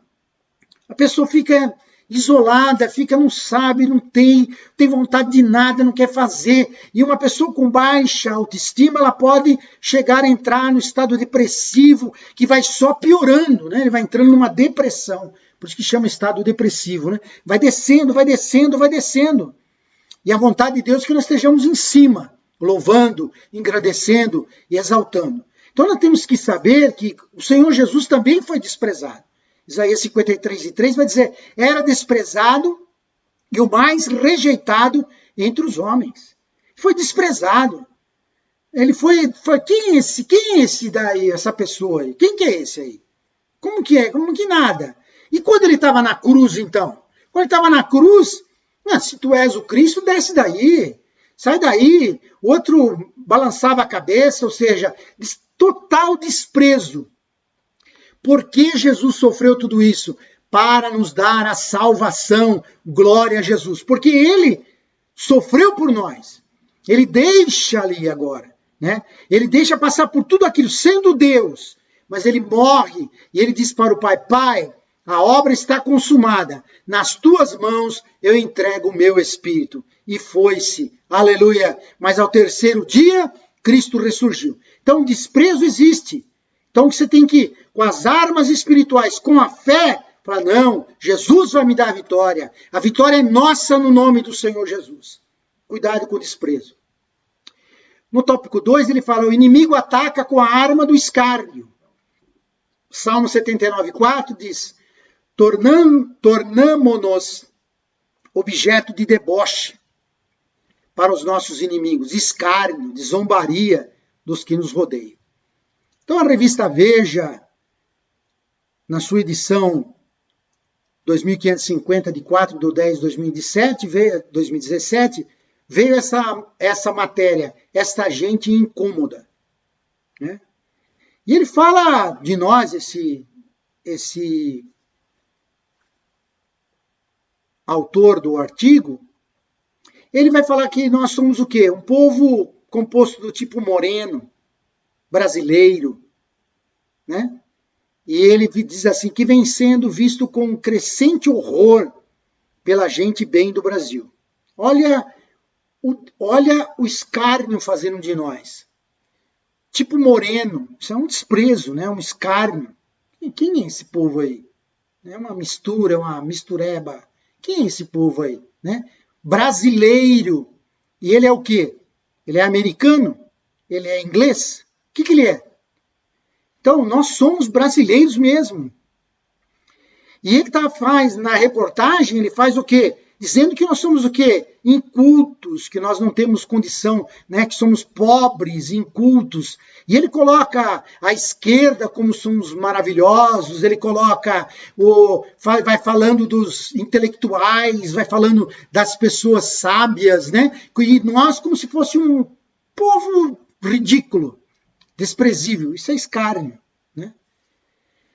A pessoa fica isolada, não sabe, não tem vontade de nada, não quer fazer. E uma pessoa com baixa autoestima, ela pode chegar a entrar no estado depressivo, que vai só piorando, né? Ele vai entrando numa depressão. Por isso que chama estado depressivo, né? Vai descendo, vai descendo, vai descendo. E a vontade de Deus é que nós estejamos em cima, louvando, engrandecendo e exaltando. Então nós temos que saber que o Senhor Jesus também foi desprezado. Isaías 53:3 vai dizer, era desprezado e o mais rejeitado entre os homens. Foi desprezado. Ele foi quem é esse daí, essa pessoa aí? Quem que é esse aí? Como que é? Como que nada? E quando ele estava na cruz, então? Quando ele estava na cruz, se tu és o Cristo, desce daí. Sai daí. O outro balançava a cabeça, ou seja, total desprezo. Por que Jesus sofreu tudo isso? Para nos dar a salvação. Glória a Jesus. Porque ele sofreu por nós. Ele deixa ali agora, né? Ele deixa passar por tudo aquilo, sendo Deus. Mas ele morre e ele diz para o Pai, Pai, a obra está consumada. Nas tuas mãos eu entrego o meu espírito. E foi-se. Aleluia. Mas ao terceiro dia, Cristo ressurgiu. Então, desprezo existe. Então, você tem que, com as armas espirituais, com a fé, falar, não, Jesus vai me dar a vitória. A vitória é nossa no nome do Senhor Jesus. Cuidado com o desprezo. No tópico 2, ele fala, o inimigo ataca com a arma do escárnio. Salmo 79:4 diz, tornamo-nos objeto de deboche para os nossos inimigos, escárnio, de zombaria dos que nos rodeiam. Então a revista Veja, na sua edição 2550 de 4/10/2017, veio essa matéria, esta gente incômoda. Né? E ele fala de nós, esse autor do artigo, ele vai falar que nós somos o quê? Um povo composto do tipo moreno, brasileiro, né? E ele diz assim, que vem sendo visto com um crescente horror pela gente bem do Brasil. Olha o escárnio fazendo de nós. Tipo moreno, isso é um desprezo, né? Um escárnio. Quem é esse povo aí? É uma mistura, uma mistureba. Quem é esse povo aí? Né? Brasileiro. E ele é o quê? Ele é americano? Ele é inglês? O que ele é? Então, nós somos brasileiros mesmo. E ele faz, na reportagem, ele faz o quê? Dizendo que nós somos o quê? Incultos, que nós não temos condição, né? Que somos pobres, incultos. E ele coloca a esquerda como somos maravilhosos, ele coloca, vai falando dos intelectuais, vai falando das pessoas sábias, né? E nós como se fosse um povo ridículo, desprezível. Isso é escárnio, né?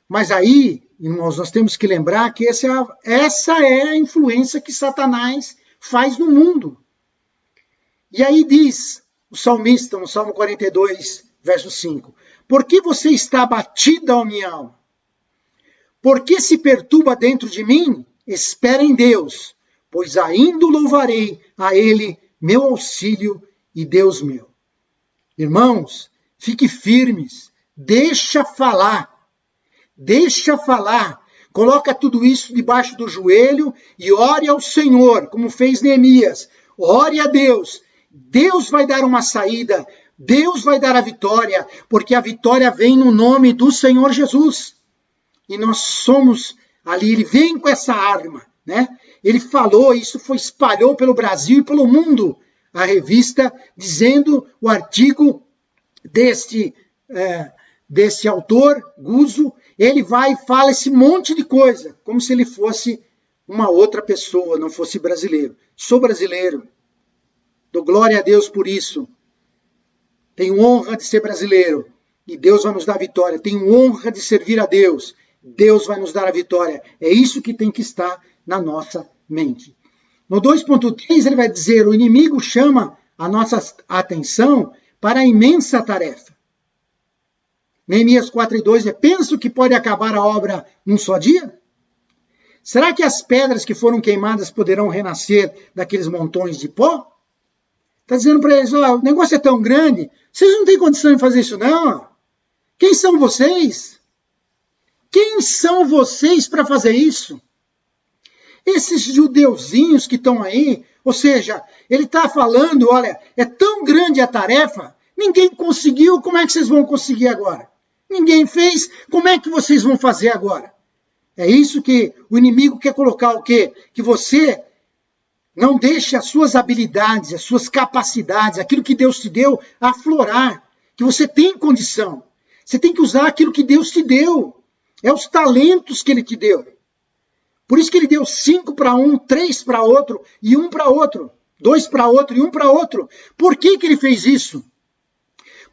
Mas aí, irmãos, nós temos que lembrar que essa é a influência que Satanás faz no mundo. E aí diz o salmista, no Salmo 42, verso 5, por que você está abatida, ó minha alma? Por que se perturba dentro de mim? Espera em Deus, pois ainda louvarei a Ele, meu auxílio e Deus meu. Irmãos, fique firmes, deixa falar, coloca tudo isso debaixo do joelho e ore ao Senhor, como fez Neemias, ore a Deus, Deus vai dar uma saída, Deus vai dar a vitória, porque a vitória vem no nome do Senhor Jesus, e nós somos ali, ele vem com essa arma, né? Ele falou, isso espalhou pelo Brasil e pelo mundo, a revista dizendo, o artigo deste desse autor, Guzo, ele vai e fala esse monte de coisa, como se ele fosse uma outra pessoa, não fosse brasileiro. Sou brasileiro, dou glória a Deus por isso. Tenho honra de ser brasileiro e Deus vai nos dar a vitória. Tenho honra de servir a Deus, Deus vai nos dar a vitória. É isso que tem que estar na nossa mente. No 2.3 ele vai dizer, o inimigo chama a nossa atenção para a imensa tarefa. Neemias 4:2 penso que pode acabar a obra num só dia? Será que as pedras que foram queimadas poderão renascer daqueles montões de pó? Está dizendo para eles, o negócio é tão grande, vocês não têm condição de fazer isso não. Quem são vocês? Quem são vocês para fazer isso? Esses judeuzinhos que estão aí, ou seja, ele está falando, olha, é tão grande a tarefa, ninguém conseguiu, como é que vocês vão conseguir agora? Ninguém fez, como é que vocês vão fazer agora? É isso que o inimigo quer colocar, o quê? Que você não deixe as suas habilidades, as suas capacidades, aquilo que Deus te deu, aflorar. Que você tem condição. Você tem que usar aquilo que Deus te deu. É os talentos que Ele te deu. Por isso que Ele deu 5 para um, 3 para outro e 1 para outro. 2 para outro e 1 para outro. Por que Ele fez isso?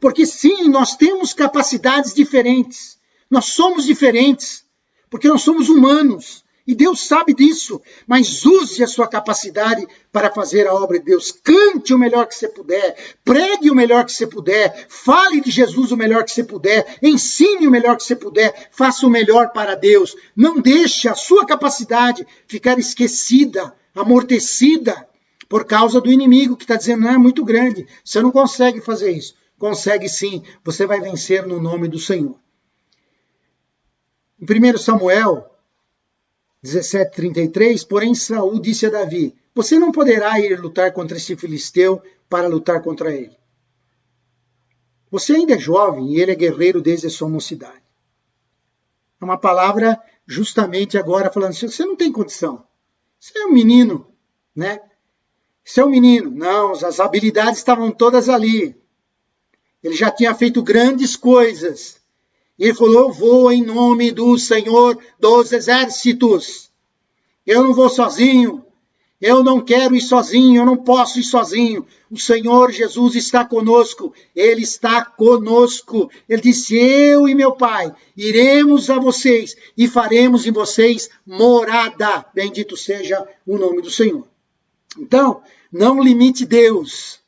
Porque sim, nós temos capacidades diferentes. Nós somos diferentes. Porque nós somos humanos. E Deus sabe disso. Mas use a sua capacidade para fazer a obra de Deus. Cante o melhor que você puder. Pregue o melhor que você puder. Fale de Jesus o melhor que você puder. Ensine o melhor que você puder. Faça o melhor para Deus. Não deixe a sua capacidade ficar esquecida, amortecida, por causa do inimigo que está dizendo, não, é muito grande. Você não consegue fazer isso. Consegue sim. Você vai vencer no nome do Senhor. Em 1 Samuel 17:33, porém Saul disse a Davi, você não poderá ir lutar contra esse filisteu para lutar contra ele. Você ainda é jovem e ele é guerreiro desde a sua mocidade. É uma palavra justamente agora falando assim, você não tem condição. Você é um menino, né? Você é um menino. Não, as habilidades estavam todas ali. Ele já tinha feito grandes coisas. E ele falou, eu vou em nome do Senhor dos Exércitos. Eu não vou sozinho. Eu não quero ir sozinho. Eu não posso ir sozinho. O Senhor Jesus está conosco. Ele está conosco. Ele disse, eu e meu Pai iremos a vocês e faremos em vocês morada. Bendito seja o nome do Senhor. Então, não limite Deus.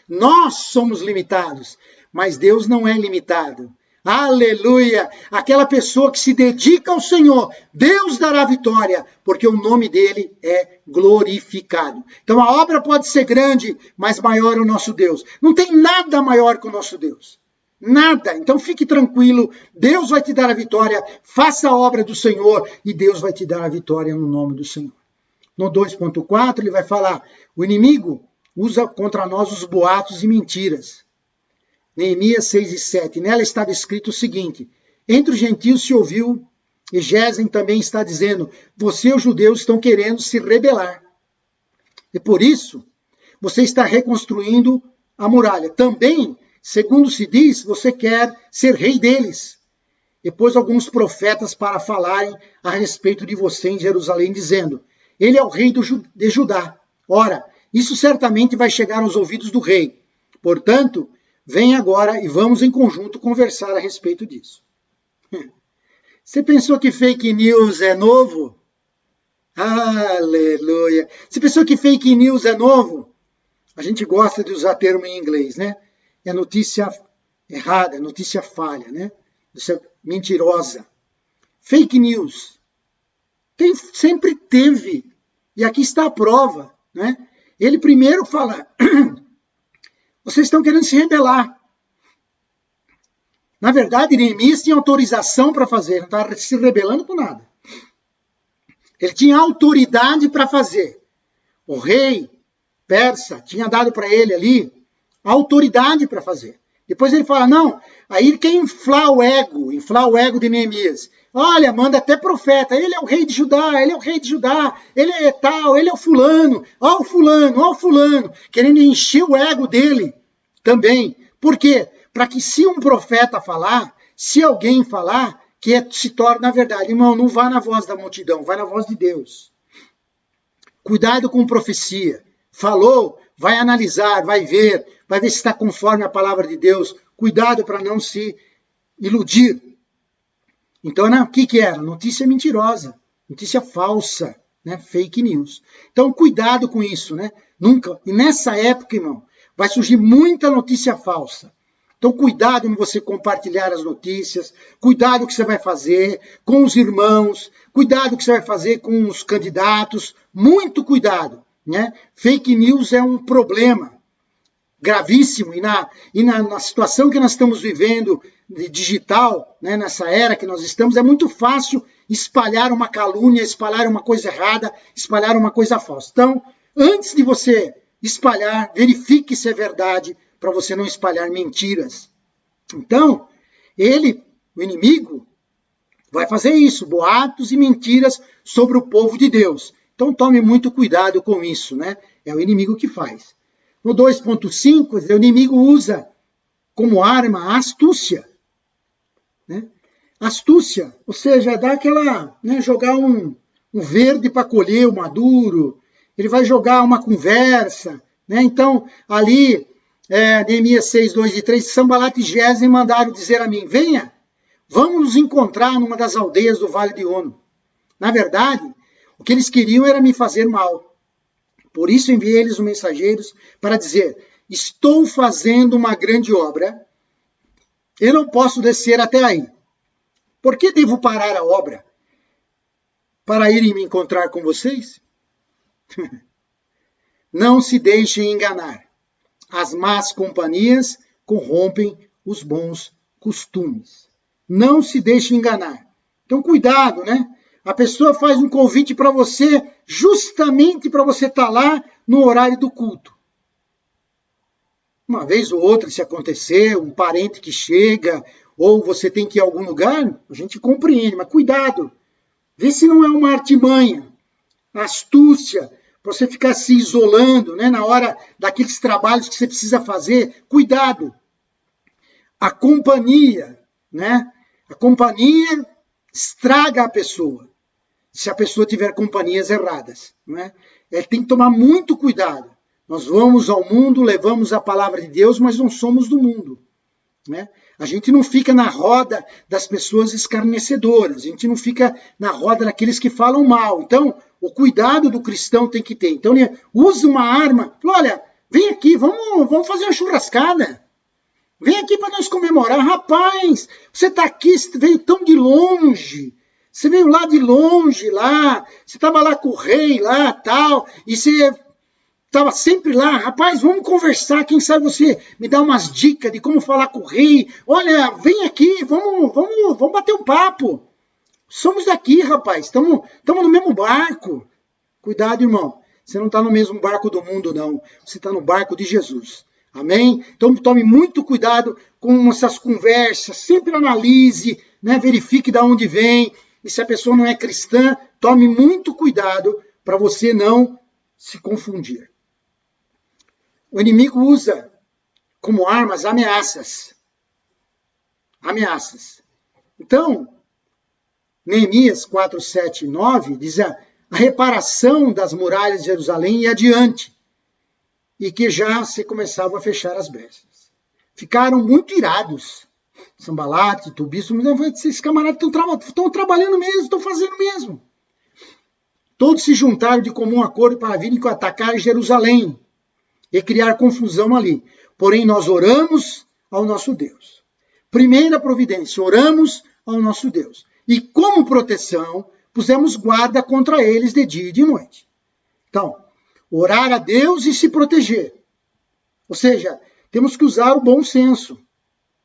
Nós somos limitados, mas Deus não é limitado. Aleluia! Aquela pessoa que se dedica ao Senhor, Deus dará vitória, porque o nome dele é glorificado. Então a obra pode ser grande, mas maior é o nosso Deus. Não tem nada maior que o nosso Deus. Nada. Então fique tranquilo, Deus vai te dar a vitória, faça a obra do Senhor e Deus vai te dar a vitória no nome do Senhor. No 2.4 ele vai falar, o inimigo usa contra nós os boatos e mentiras. Neemias 6:7. Nela estava escrito o seguinte, entre os gentios se ouviu, e Gesem também está dizendo, você os judeus estão querendo se rebelar. E por isso, você está reconstruindo a muralha. Também, segundo se diz, você quer ser rei deles. E pôs alguns profetas para falarem a respeito de você em Jerusalém, dizendo, ele é o rei de Judá. Ora, isso certamente vai chegar aos ouvidos do rei. Portanto, vem agora e vamos em conjunto conversar a respeito disso. Você pensou que fake news é novo? Aleluia! Você pensou que fake news é novo? A gente gosta de usar termo em inglês, né? É notícia errada, é notícia falha, né? Isso é mentirosa. Fake news. Sempre teve. E aqui está a prova, né? Ele primeiro fala... Vocês estão querendo se rebelar. Na verdade, Neemias tinha autorização para fazer, não estava se rebelando por nada. Ele tinha autoridade para fazer. O rei persa tinha dado para ele ali autoridade para fazer. Depois ele fala, não, aí ele quer inflar o ego de Neemias. Olha, manda até profeta, ele é o rei de Judá, ele é o rei de Judá, ele é tal, ele é o fulano, ó o fulano, ó o fulano, querendo encher o ego dele também. Por quê? Para que se um profeta falar, Se alguém falar, se torna verdade. Irmão, não vá na voz da multidão, vai na voz de Deus. Cuidado com profecia. Falou, vai analisar, vai ver se está conforme a palavra de Deus. Cuidado para não se iludir. Então, o que era? Notícia mentirosa, notícia falsa, né? Fake news. Então, cuidado com isso, né? Nunca. E nessa época, irmão, vai surgir muita notícia falsa. Então, cuidado em você compartilhar as notícias, cuidado o que você vai fazer com os irmãos, cuidado o que você vai fazer com os candidatos, muito cuidado, né? Fake news é um problema gravíssimo e na situação que nós estamos vivendo digital, né, nessa era que nós estamos, é muito fácil espalhar uma calúnia, espalhar uma coisa errada, espalhar uma coisa falsa. Então, antes de você espalhar, verifique se é verdade, para você não espalhar mentiras. Então, o inimigo, vai fazer isso, boatos e mentiras sobre o povo de Deus. Então, tome muito cuidado com isso, né? É o inimigo que faz. No 2.5, o inimigo usa como arma a astúcia. Né? Astúcia, ou seja, dá aquela, né, jogar um verde para colher o maduro, ele vai jogar uma conversa, né? Então, ali, Neemias 6, 2 e 3, Sanbalat e Gesem mandaram dizer a mim, venha, vamos nos encontrar numa das aldeias do Vale de Ono. Na verdade, o que eles queriam era me fazer mal. Por isso enviei eles os mensageiros para dizer, estou fazendo uma grande obra, eu não posso descer até aí. Por que devo parar a obra? Para irem me encontrar com vocês? Não se deixem enganar. As más companhias corrompem os bons costumes. Não se deixem enganar. Então, cuidado, né? A pessoa faz um convite para você, justamente para você estar lá no horário do culto. Uma vez ou outra, se acontecer, um parente que chega, ou você tem que ir a algum lugar, a gente compreende, mas cuidado. Vê se não é uma artimanha, astúcia, para você ficar se isolando, né, na hora daqueles trabalhos que você precisa fazer. Cuidado. A companhia, né? A companhia estraga a pessoa, se a pessoa tiver companhias erradas. Né? Tem que tomar muito cuidado. Nós vamos ao mundo, levamos a palavra de Deus, mas não somos do mundo. Né? A gente não fica na roda das pessoas escarnecedoras, a gente não fica na roda daqueles que falam mal. Então, o cuidado do cristão tem que ter. Então, ele usa uma arma, fala, olha, vem aqui, vamos fazer uma churrascada. Vem aqui para nós comemorar. Rapaz, você está aqui, você veio tão de longe. Você veio lá de longe, lá. Você estava lá com o rei, lá, tal. E você estava sempre lá. Rapaz, vamos conversar. Quem sabe você me dá umas dicas de como falar com o rei. Olha, vem aqui, vamos bater um papo. Somos daqui, rapaz. Estamos no mesmo barco. Cuidado, irmão. Você não está no mesmo barco do mundo, não. Você está no barco de Jesus. Amém? Então tome muito cuidado com essas conversas, sempre analise, né? Verifique de onde vem, e se a pessoa não é cristã, tome muito cuidado para você não se confundir. O inimigo usa como armas ameaças. Ameaças. Então, Neemias 4, 7 e 9 diz a reparação das muralhas de Jerusalém ia adiante, e que já se começava a fechar as brechas. Ficaram muito irados. Sanbalat, Tobias, esses camaradas estão trabalhando mesmo, estão fazendo mesmo. Todos se juntaram de comum acordo para virem atacar Jerusalém e criar confusão ali. Porém, nós oramos ao nosso Deus. Primeira providência, oramos ao nosso Deus. E como proteção, pusemos guarda contra eles de dia e de noite. Então, orar a Deus e se proteger. Ou seja, temos que usar o bom senso.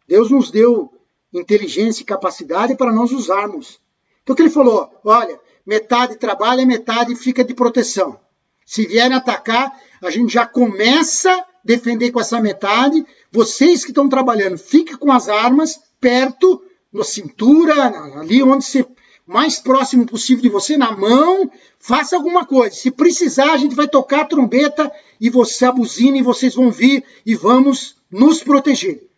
Deus nos deu inteligência e capacidade para nós usarmos. Então, o que ele falou? Olha, metade trabalha, metade fica de proteção. Se vierem atacar, a gente já começa a defender com essa metade. Vocês que estão trabalhando, fiquem com as armas perto, na cintura, ali onde você... mais próximo possível de você, na mão, faça alguma coisa. Se precisar, a gente vai tocar a trombeta e você a buzina e vocês vão vir e vamos nos proteger.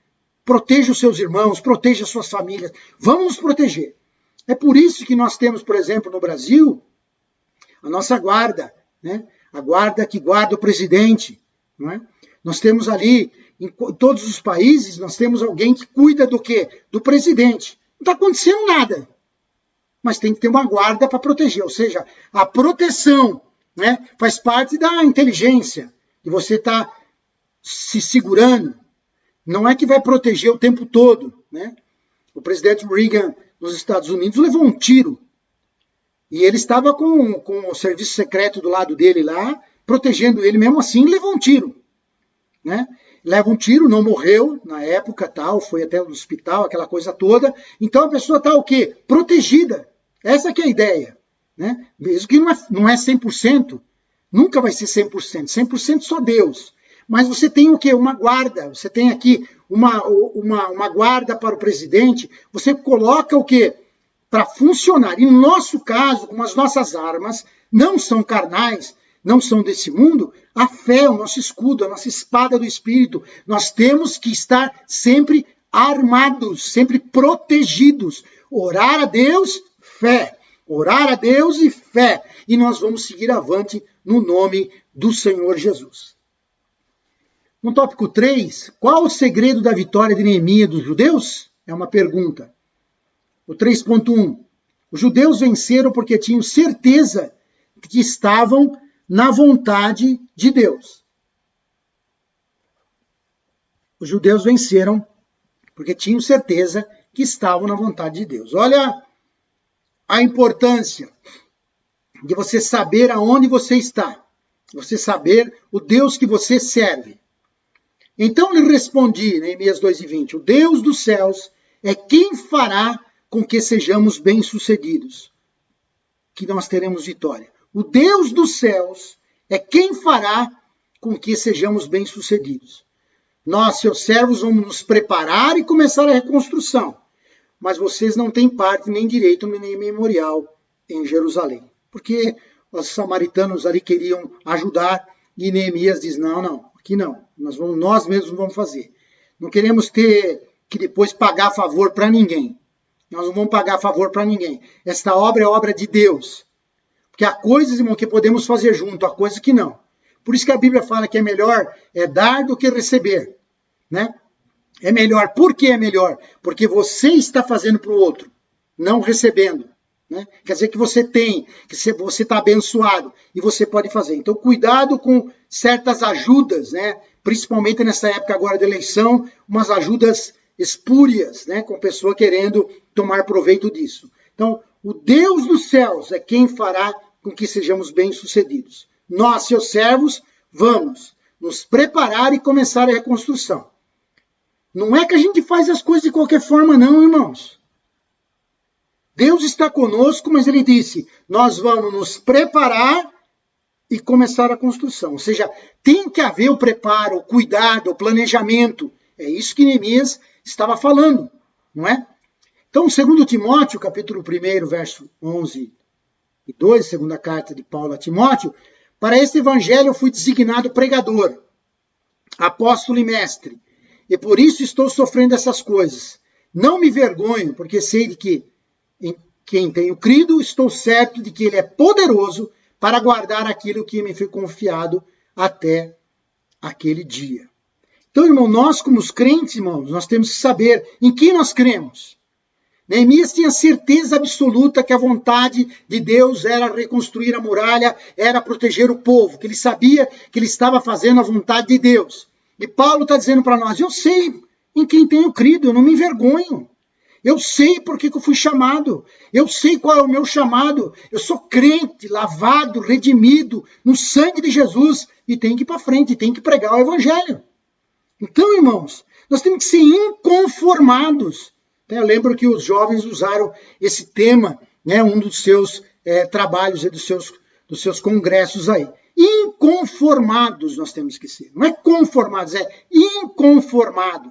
proteja os seus irmãos, proteja as suas famílias. Vamos nos proteger. É por isso que nós temos, por exemplo, no Brasil, a nossa guarda, né? A guarda que guarda o presidente. Não é? Nós temos ali, em todos os países, nós temos alguém que cuida do quê? Do presidente. Não está acontecendo nada. Mas tem que ter uma guarda para proteger. Ou seja, a proteção, né, faz parte da inteligência. E você está se segurando. Não é que vai proteger o tempo todo. Né? O presidente Reagan, nos Estados Unidos, levou um tiro. E ele estava com o serviço secreto do lado dele lá, protegendo ele. Mesmo assim, levou um tiro. Né? Leva um tiro, não morreu na época, tal, foi até o hospital, aquela coisa toda. Então a pessoa está o quê? Protegida. Essa que é a ideia. Né? Mesmo que não é 100%, nunca vai ser 100%. 100% só Deus. Mas você tem o quê? Uma guarda. Você tem aqui uma guarda para o presidente. Você coloca o quê? Para funcionar. E no nosso caso, como as nossas armas não são carnais, não são desse mundo, a fé, o nosso escudo, a nossa espada do Espírito, nós temos que estar sempre armados, sempre protegidos. Orar a Deus, fé. Orar a Deus e fé. E nós vamos seguir avante no nome do Senhor Jesus. No tópico 3, qual o segredo da vitória de Neemias dos judeus? É uma pergunta. O 3.1, os judeus venceram porque tinham certeza de que estavam na vontade de Deus. Os judeus venceram porque tinham certeza que estavam na vontade de Deus. Olha a importância de você saber aonde você está. Você saber o Deus que você serve. Então lhe respondi, Neemias 2:20, o Deus dos céus é quem fará com que sejamos bem-sucedidos, que nós teremos vitória. O Deus dos céus é quem fará com que sejamos bem-sucedidos. Nós, seus servos, vamos nos preparar e começar a reconstrução. Mas vocês não têm parte nem direito nem memorial em Jerusalém. Porque os samaritanos ali queriam ajudar e Neemias diz, não, aqui não. Nós mesmos vamos fazer. Não queremos ter que depois pagar favor para ninguém. Nós não vamos pagar favor para ninguém. Esta obra é obra de Deus. Porque há coisas, irmão, que podemos fazer junto, há coisas que não. Por isso que a Bíblia fala que é melhor dar do que receber. Né? É melhor. Por que é melhor? Porque você está fazendo para o outro, não recebendo. Né? Quer dizer que você tem, que você está abençoado e você pode fazer. Então, cuidado com certas ajudas, né? Principalmente nessa época agora de eleição, umas ajudas espúrias, né? Com pessoa querendo tomar proveito disso. Então, o Deus dos céus é quem fará com que sejamos bem-sucedidos. Nós, seus servos, vamos nos preparar e começar a reconstrução. Não é que a gente faz as coisas de qualquer forma, não, irmãos. Deus está conosco, mas ele disse, nós vamos nos preparar e começar a construção. Ou seja, tem que haver o preparo, o cuidado, o planejamento. É isso que Neemias estava falando, não é? Então, 2 Timóteo, capítulo 1, verso 11 e 2, segunda carta de Paulo a Timóteo, para este evangelho eu fui designado pregador, apóstolo e mestre, e por isso estou sofrendo essas coisas. Não me vergonho, porque sei de que em quem tenho crido, estou certo de que ele é poderoso para guardar aquilo que me foi confiado até aquele dia. Então, irmão, nós como os crentes, irmãos, nós temos que saber em quem nós cremos. Neemias tinha certeza absoluta que a vontade de Deus era reconstruir a muralha, era proteger o povo, que ele sabia que ele estava fazendo a vontade de Deus. E Paulo está dizendo para nós, eu sei em quem tenho crido, eu não me envergonho. Eu sei por que eu fui chamado. Eu sei qual é o meu chamado. Eu sou crente, lavado, redimido no sangue de Jesus. E tenho que ir para frente, tenho que pregar o evangelho. Então, irmãos, nós temos que ser inconformados. Eu lembro que os jovens usaram esse tema, né, um dos seus trabalhos e dos seus congressos aí. Inconformados nós temos que ser. Não é conformados, é inconformado.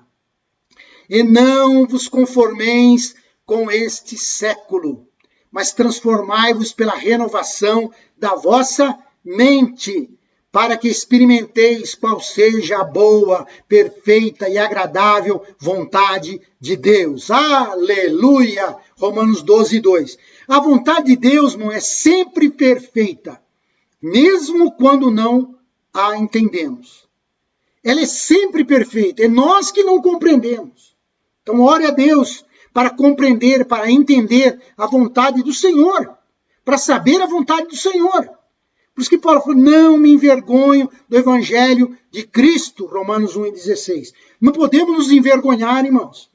E não vos conformeis com este século, mas transformai-vos pela renovação da vossa mente, para que experimenteis qual seja a boa, perfeita e agradável vontade de Deus. Aleluia! Romanos 12, 2. A vontade de Deus, irmão, é sempre perfeita, mesmo quando não a entendemos. Ela é sempre perfeita, é nós que não compreendemos. Então, ore a Deus para compreender, para entender a vontade do Senhor, para saber a vontade do Senhor. Por isso que Paulo falou, não me envergonho do Evangelho de Cristo, Romanos 1,16. Não podemos nos envergonhar, irmãos.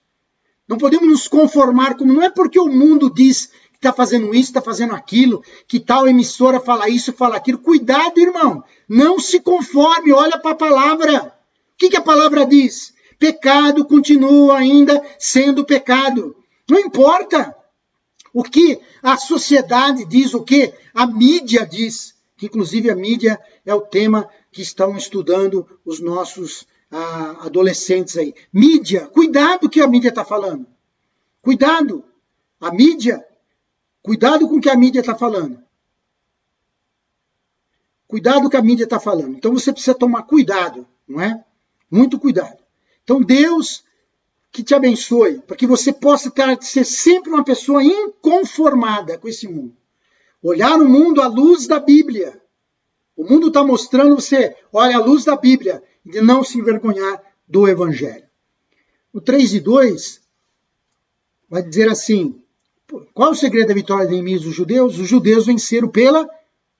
Não podemos nos conformar, como não é porque o mundo diz que está fazendo isso, está fazendo aquilo, que tal emissora fala isso, fala aquilo. Cuidado, irmão. Não se conforme, olha para a palavra. O que a palavra diz? Pecado continua ainda sendo pecado. Não importa o que a sociedade diz, o que a mídia diz. Que inclusive a mídia é o tema que estão estudando os nossos adolescentes aí. Mídia, cuidado que a mídia está falando. Cuidado. A mídia, cuidado com o que a mídia está falando. Cuidado com o que a mídia está falando. Então você precisa tomar cuidado, não é? Muito cuidado. Então Deus que te abençoe, para que você possa ser sempre uma pessoa inconformada com esse mundo. Olhar o mundo à luz da Bíblia. O mundo está mostrando você, olha a luz da Bíblia, de não se envergonhar do Evangelho. O 3:2 vai dizer assim, qual é o segredo da vitória dos inimigos dos judeus? Os judeus venceram pela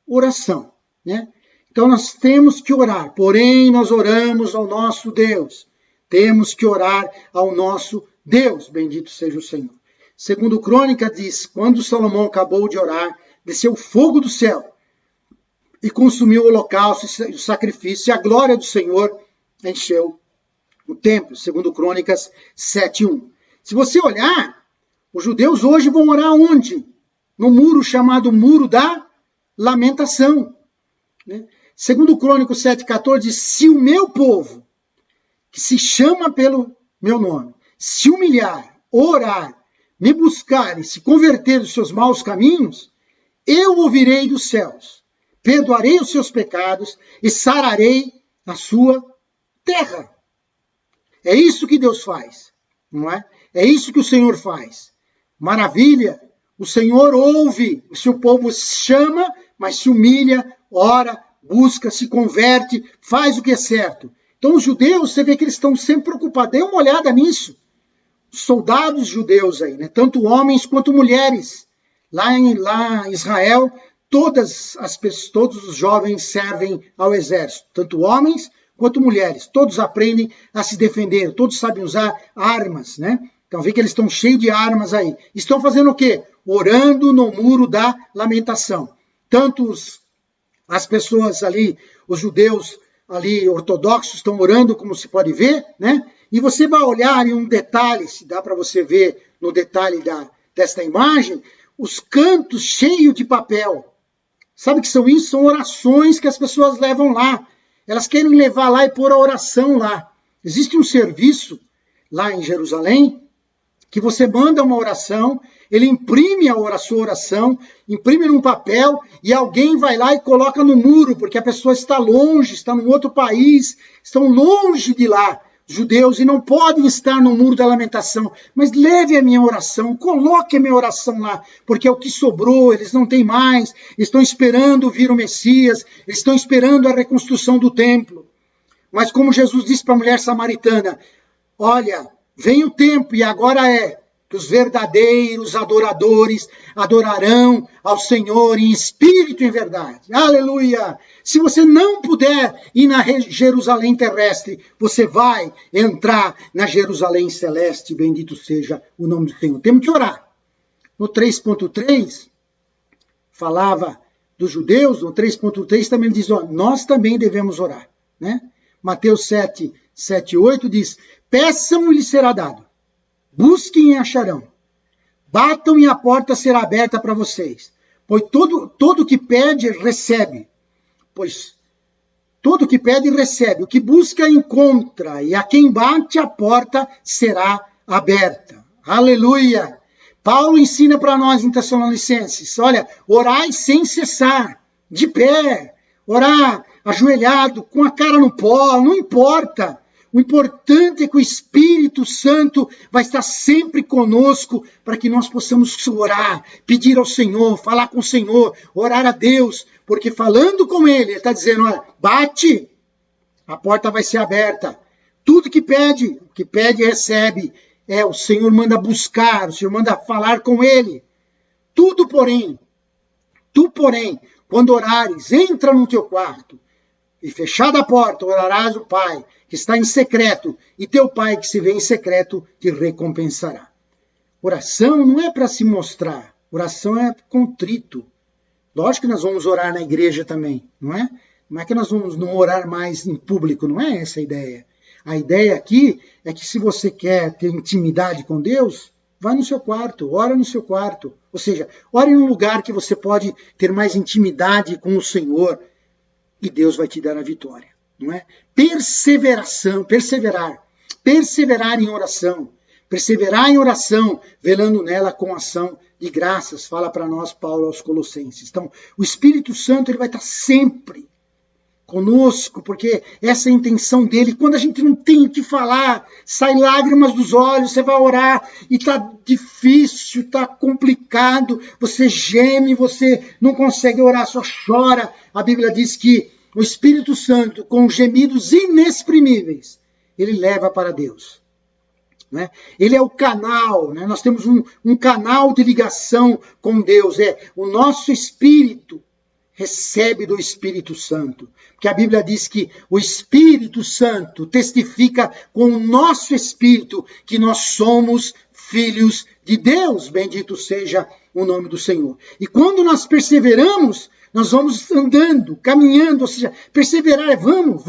oração. Né? Então nós temos que orar, porém nós oramos ao nosso Deus. Temos que orar ao nosso Deus, bendito seja o Senhor. Segundo Crônica diz, quando Salomão acabou de orar, desceu fogo do céu e consumiu o holocausto e o sacrifício, e a glória do Senhor encheu o templo, segundo Crônicas 7:1. Se você olhar, os judeus hoje vão orar onde? No muro chamado Muro da Lamentação. Né? Segundo Crônicos 7:14, diz, se o meu povo, que se chama pelo meu nome, se humilhar, orar, me buscar e se converter dos seus maus caminhos, eu ouvirei dos céus, perdoarei os seus pecados e sararei a sua terra. É isso que Deus faz, não é? É isso que o Senhor faz. Maravilha! O Senhor ouve, o seu povo chama, mas se humilha, ora, busca, se converte, faz o que é certo. Então os judeus, você vê que eles estão sempre preocupados. Dê uma olhada nisso. Os soldados judeus aí, né? Tanto homens quanto mulheres. Lá em Israel, todos os jovens servem ao exército, tanto homens quanto mulheres. Todos aprendem a se defender, todos sabem usar armas, né? Então vê que eles estão cheios de armas aí. Estão fazendo o quê? Orando no Muro da Lamentação. Tanto as pessoas ali, os judeus ali ortodoxos estão orando, como se pode ver, né? E você vai olhar em um detalhe, se dá para você ver no detalhe desta imagem, os cantos cheios de papel. Sabe o que são isso? São orações que as pessoas levam lá. Elas querem levar lá e pôr a oração lá. Existe um serviço lá em Jerusalém que você manda uma oração, ele imprime a sua oração, imprime num papel e alguém vai lá e coloca no muro, porque a pessoa está longe, está num outro país, estão longe de lá. Judeus, e não podem estar no Muro da Lamentação, mas leve a minha oração, coloque a minha oração lá, porque é o que sobrou, eles não têm mais, estão esperando vir o Messias, eles estão esperando a reconstrução do templo. Mas como Jesus disse para a mulher samaritana, olha, vem o tempo e agora é que os verdadeiros adoradores adorarão ao Senhor em espírito e em verdade. Aleluia! Se você não puder ir na Jerusalém terrestre, você vai entrar na Jerusalém celeste. Bendito seja o nome do Senhor. Temos que orar. No 3.3, falava dos judeus. No 3.3 também diz, ó, nós também devemos orar. Né? Mateus 7:8 diz, peçam e lhes será dado. Busquem e acharão. Batam e a porta será aberta para vocês. Pois todo que pede, recebe. Pois todo que pede, recebe. O que busca, encontra. E a quem bate, a porta será aberta. Aleluia! Paulo ensina para nós em Tessalonicenses. Olha, orai sem cessar. De pé. Orar ajoelhado, com a cara no pó, não importa. O importante é que o Espírito Santo vai estar sempre conosco para que nós possamos orar, pedir ao Senhor, falar com o Senhor, orar a Deus, porque falando com Ele está dizendo, olha, bate, a porta vai ser aberta. Tudo que pede, recebe. O Senhor manda buscar, o Senhor manda falar com Ele. Tu, porém, quando orares, entra no teu quarto, e fechada a porta, orarás o Pai, que está em secreto, e teu Pai, que se vê em secreto, te recompensará. Oração não é para se mostrar, oração é contrito. Lógico que nós vamos orar na igreja também, não é? Não é que nós vamos não orar mais em público, não é essa a ideia. A ideia aqui é que se você quer ter intimidade com Deus, vai no seu quarto, ora no seu quarto. Ou seja, ore em um lugar que você pode ter mais intimidade com o Senhor, e Deus vai te dar a vitória, não é? Perseverar em oração, velando nela com ação de graças, fala para nós Paulo aos Colossenses. Então, o Espírito Santo ele vai estar sempre conosco, porque essa é a intenção dele. Quando a gente não tem o que falar, sai lágrimas dos olhos, você vai orar e está difícil, está complicado, você geme, você não consegue orar, só chora. A Bíblia diz que o Espírito Santo, com gemidos inexprimíveis, ele leva para Deus. Né? Ele é o canal, né? Nós temos um canal de ligação com Deus, o nosso espírito recebe do Espírito Santo. Porque a Bíblia diz que o Espírito Santo testifica com o nosso espírito que nós somos filhos de Deus. Bendito seja o nome do Senhor. E quando nós perseveramos, nós vamos andando, caminhando, ou seja, perseverar, vamos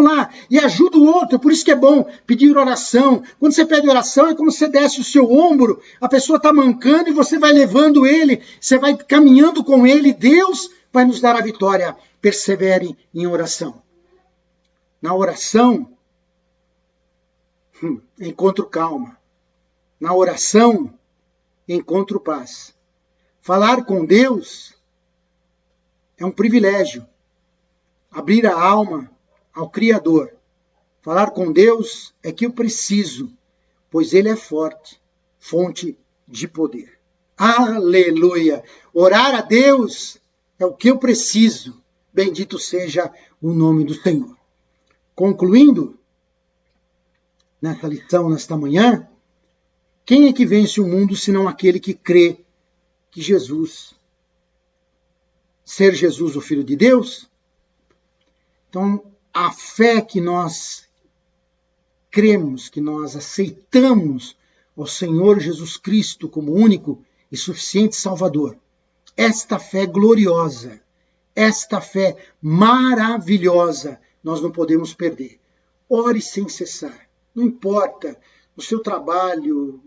lá, e ajuda o outro, por isso que é bom pedir oração. Quando você pede oração, é como você desce o seu ombro, a pessoa está mancando e você vai levando ele, você vai caminhando com ele, Deus vai nos dar a vitória. Persevere em oração. Na oração, encontro calma. Na oração, encontro paz. Falar com Deus é um privilégio. Abrir a alma ao Criador. Falar com Deus é que eu preciso, pois Ele é forte, fonte de poder. Aleluia! Orar a Deus é o que eu preciso. Bendito seja o nome do Senhor. Concluindo, nessa lição, nesta manhã, quem é que vence o mundo senão aquele que crê que ser Jesus o Filho de Deus? Então, a fé que nós cremos, que nós aceitamos ao Senhor Jesus Cristo como único e suficiente Salvador, esta fé gloriosa, esta fé maravilhosa, nós não podemos perder. Ore sem cessar, não importa, no seu trabalho,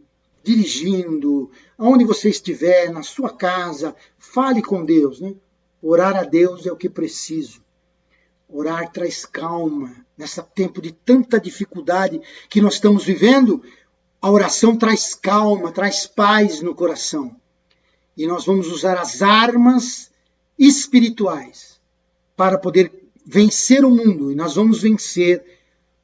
dirigindo, aonde você estiver, na sua casa, fale com Deus, né? Orar a Deus é o que preciso. Orar traz calma. Nesse tempo de tanta dificuldade que nós estamos vivendo, a oração traz calma, traz paz no coração. E nós vamos usar as armas espirituais para poder vencer o mundo. E nós vamos vencer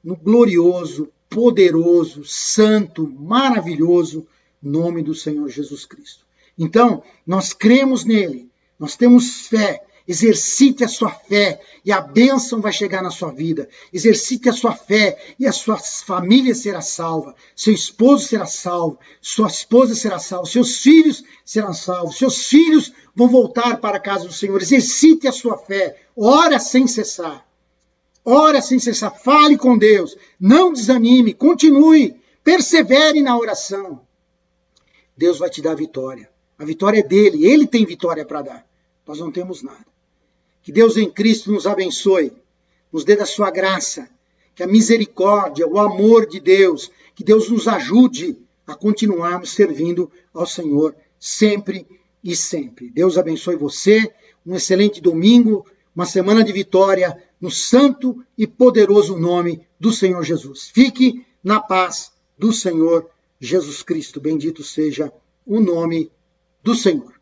no glorioso, poderoso, santo, maravilhoso nome do Senhor Jesus Cristo. Então, nós cremos nele. Nós temos fé, exercite a sua fé e a bênção vai chegar na sua vida. Exercite a sua fé e a sua família será salva. Seu esposo será salvo, sua esposa será salva, seus filhos serão salvos, seus filhos vão voltar para a casa do Senhor. Exercite a sua fé, ora sem cessar. Ora sem cessar, fale com Deus, não desanime, continue, persevere na oração. Deus vai te dar a vitória. A vitória é dele, ele tem vitória para dar. Nós não temos nada. Que Deus em Cristo nos abençoe, nos dê da sua graça, que a misericórdia, o amor de Deus, que Deus nos ajude a continuarmos servindo ao Senhor sempre e sempre. Deus abençoe você, um excelente domingo, uma semana de vitória no santo e poderoso nome do Senhor Jesus. Fique na paz do Senhor Jesus Cristo. Bendito seja o nome do Senhor.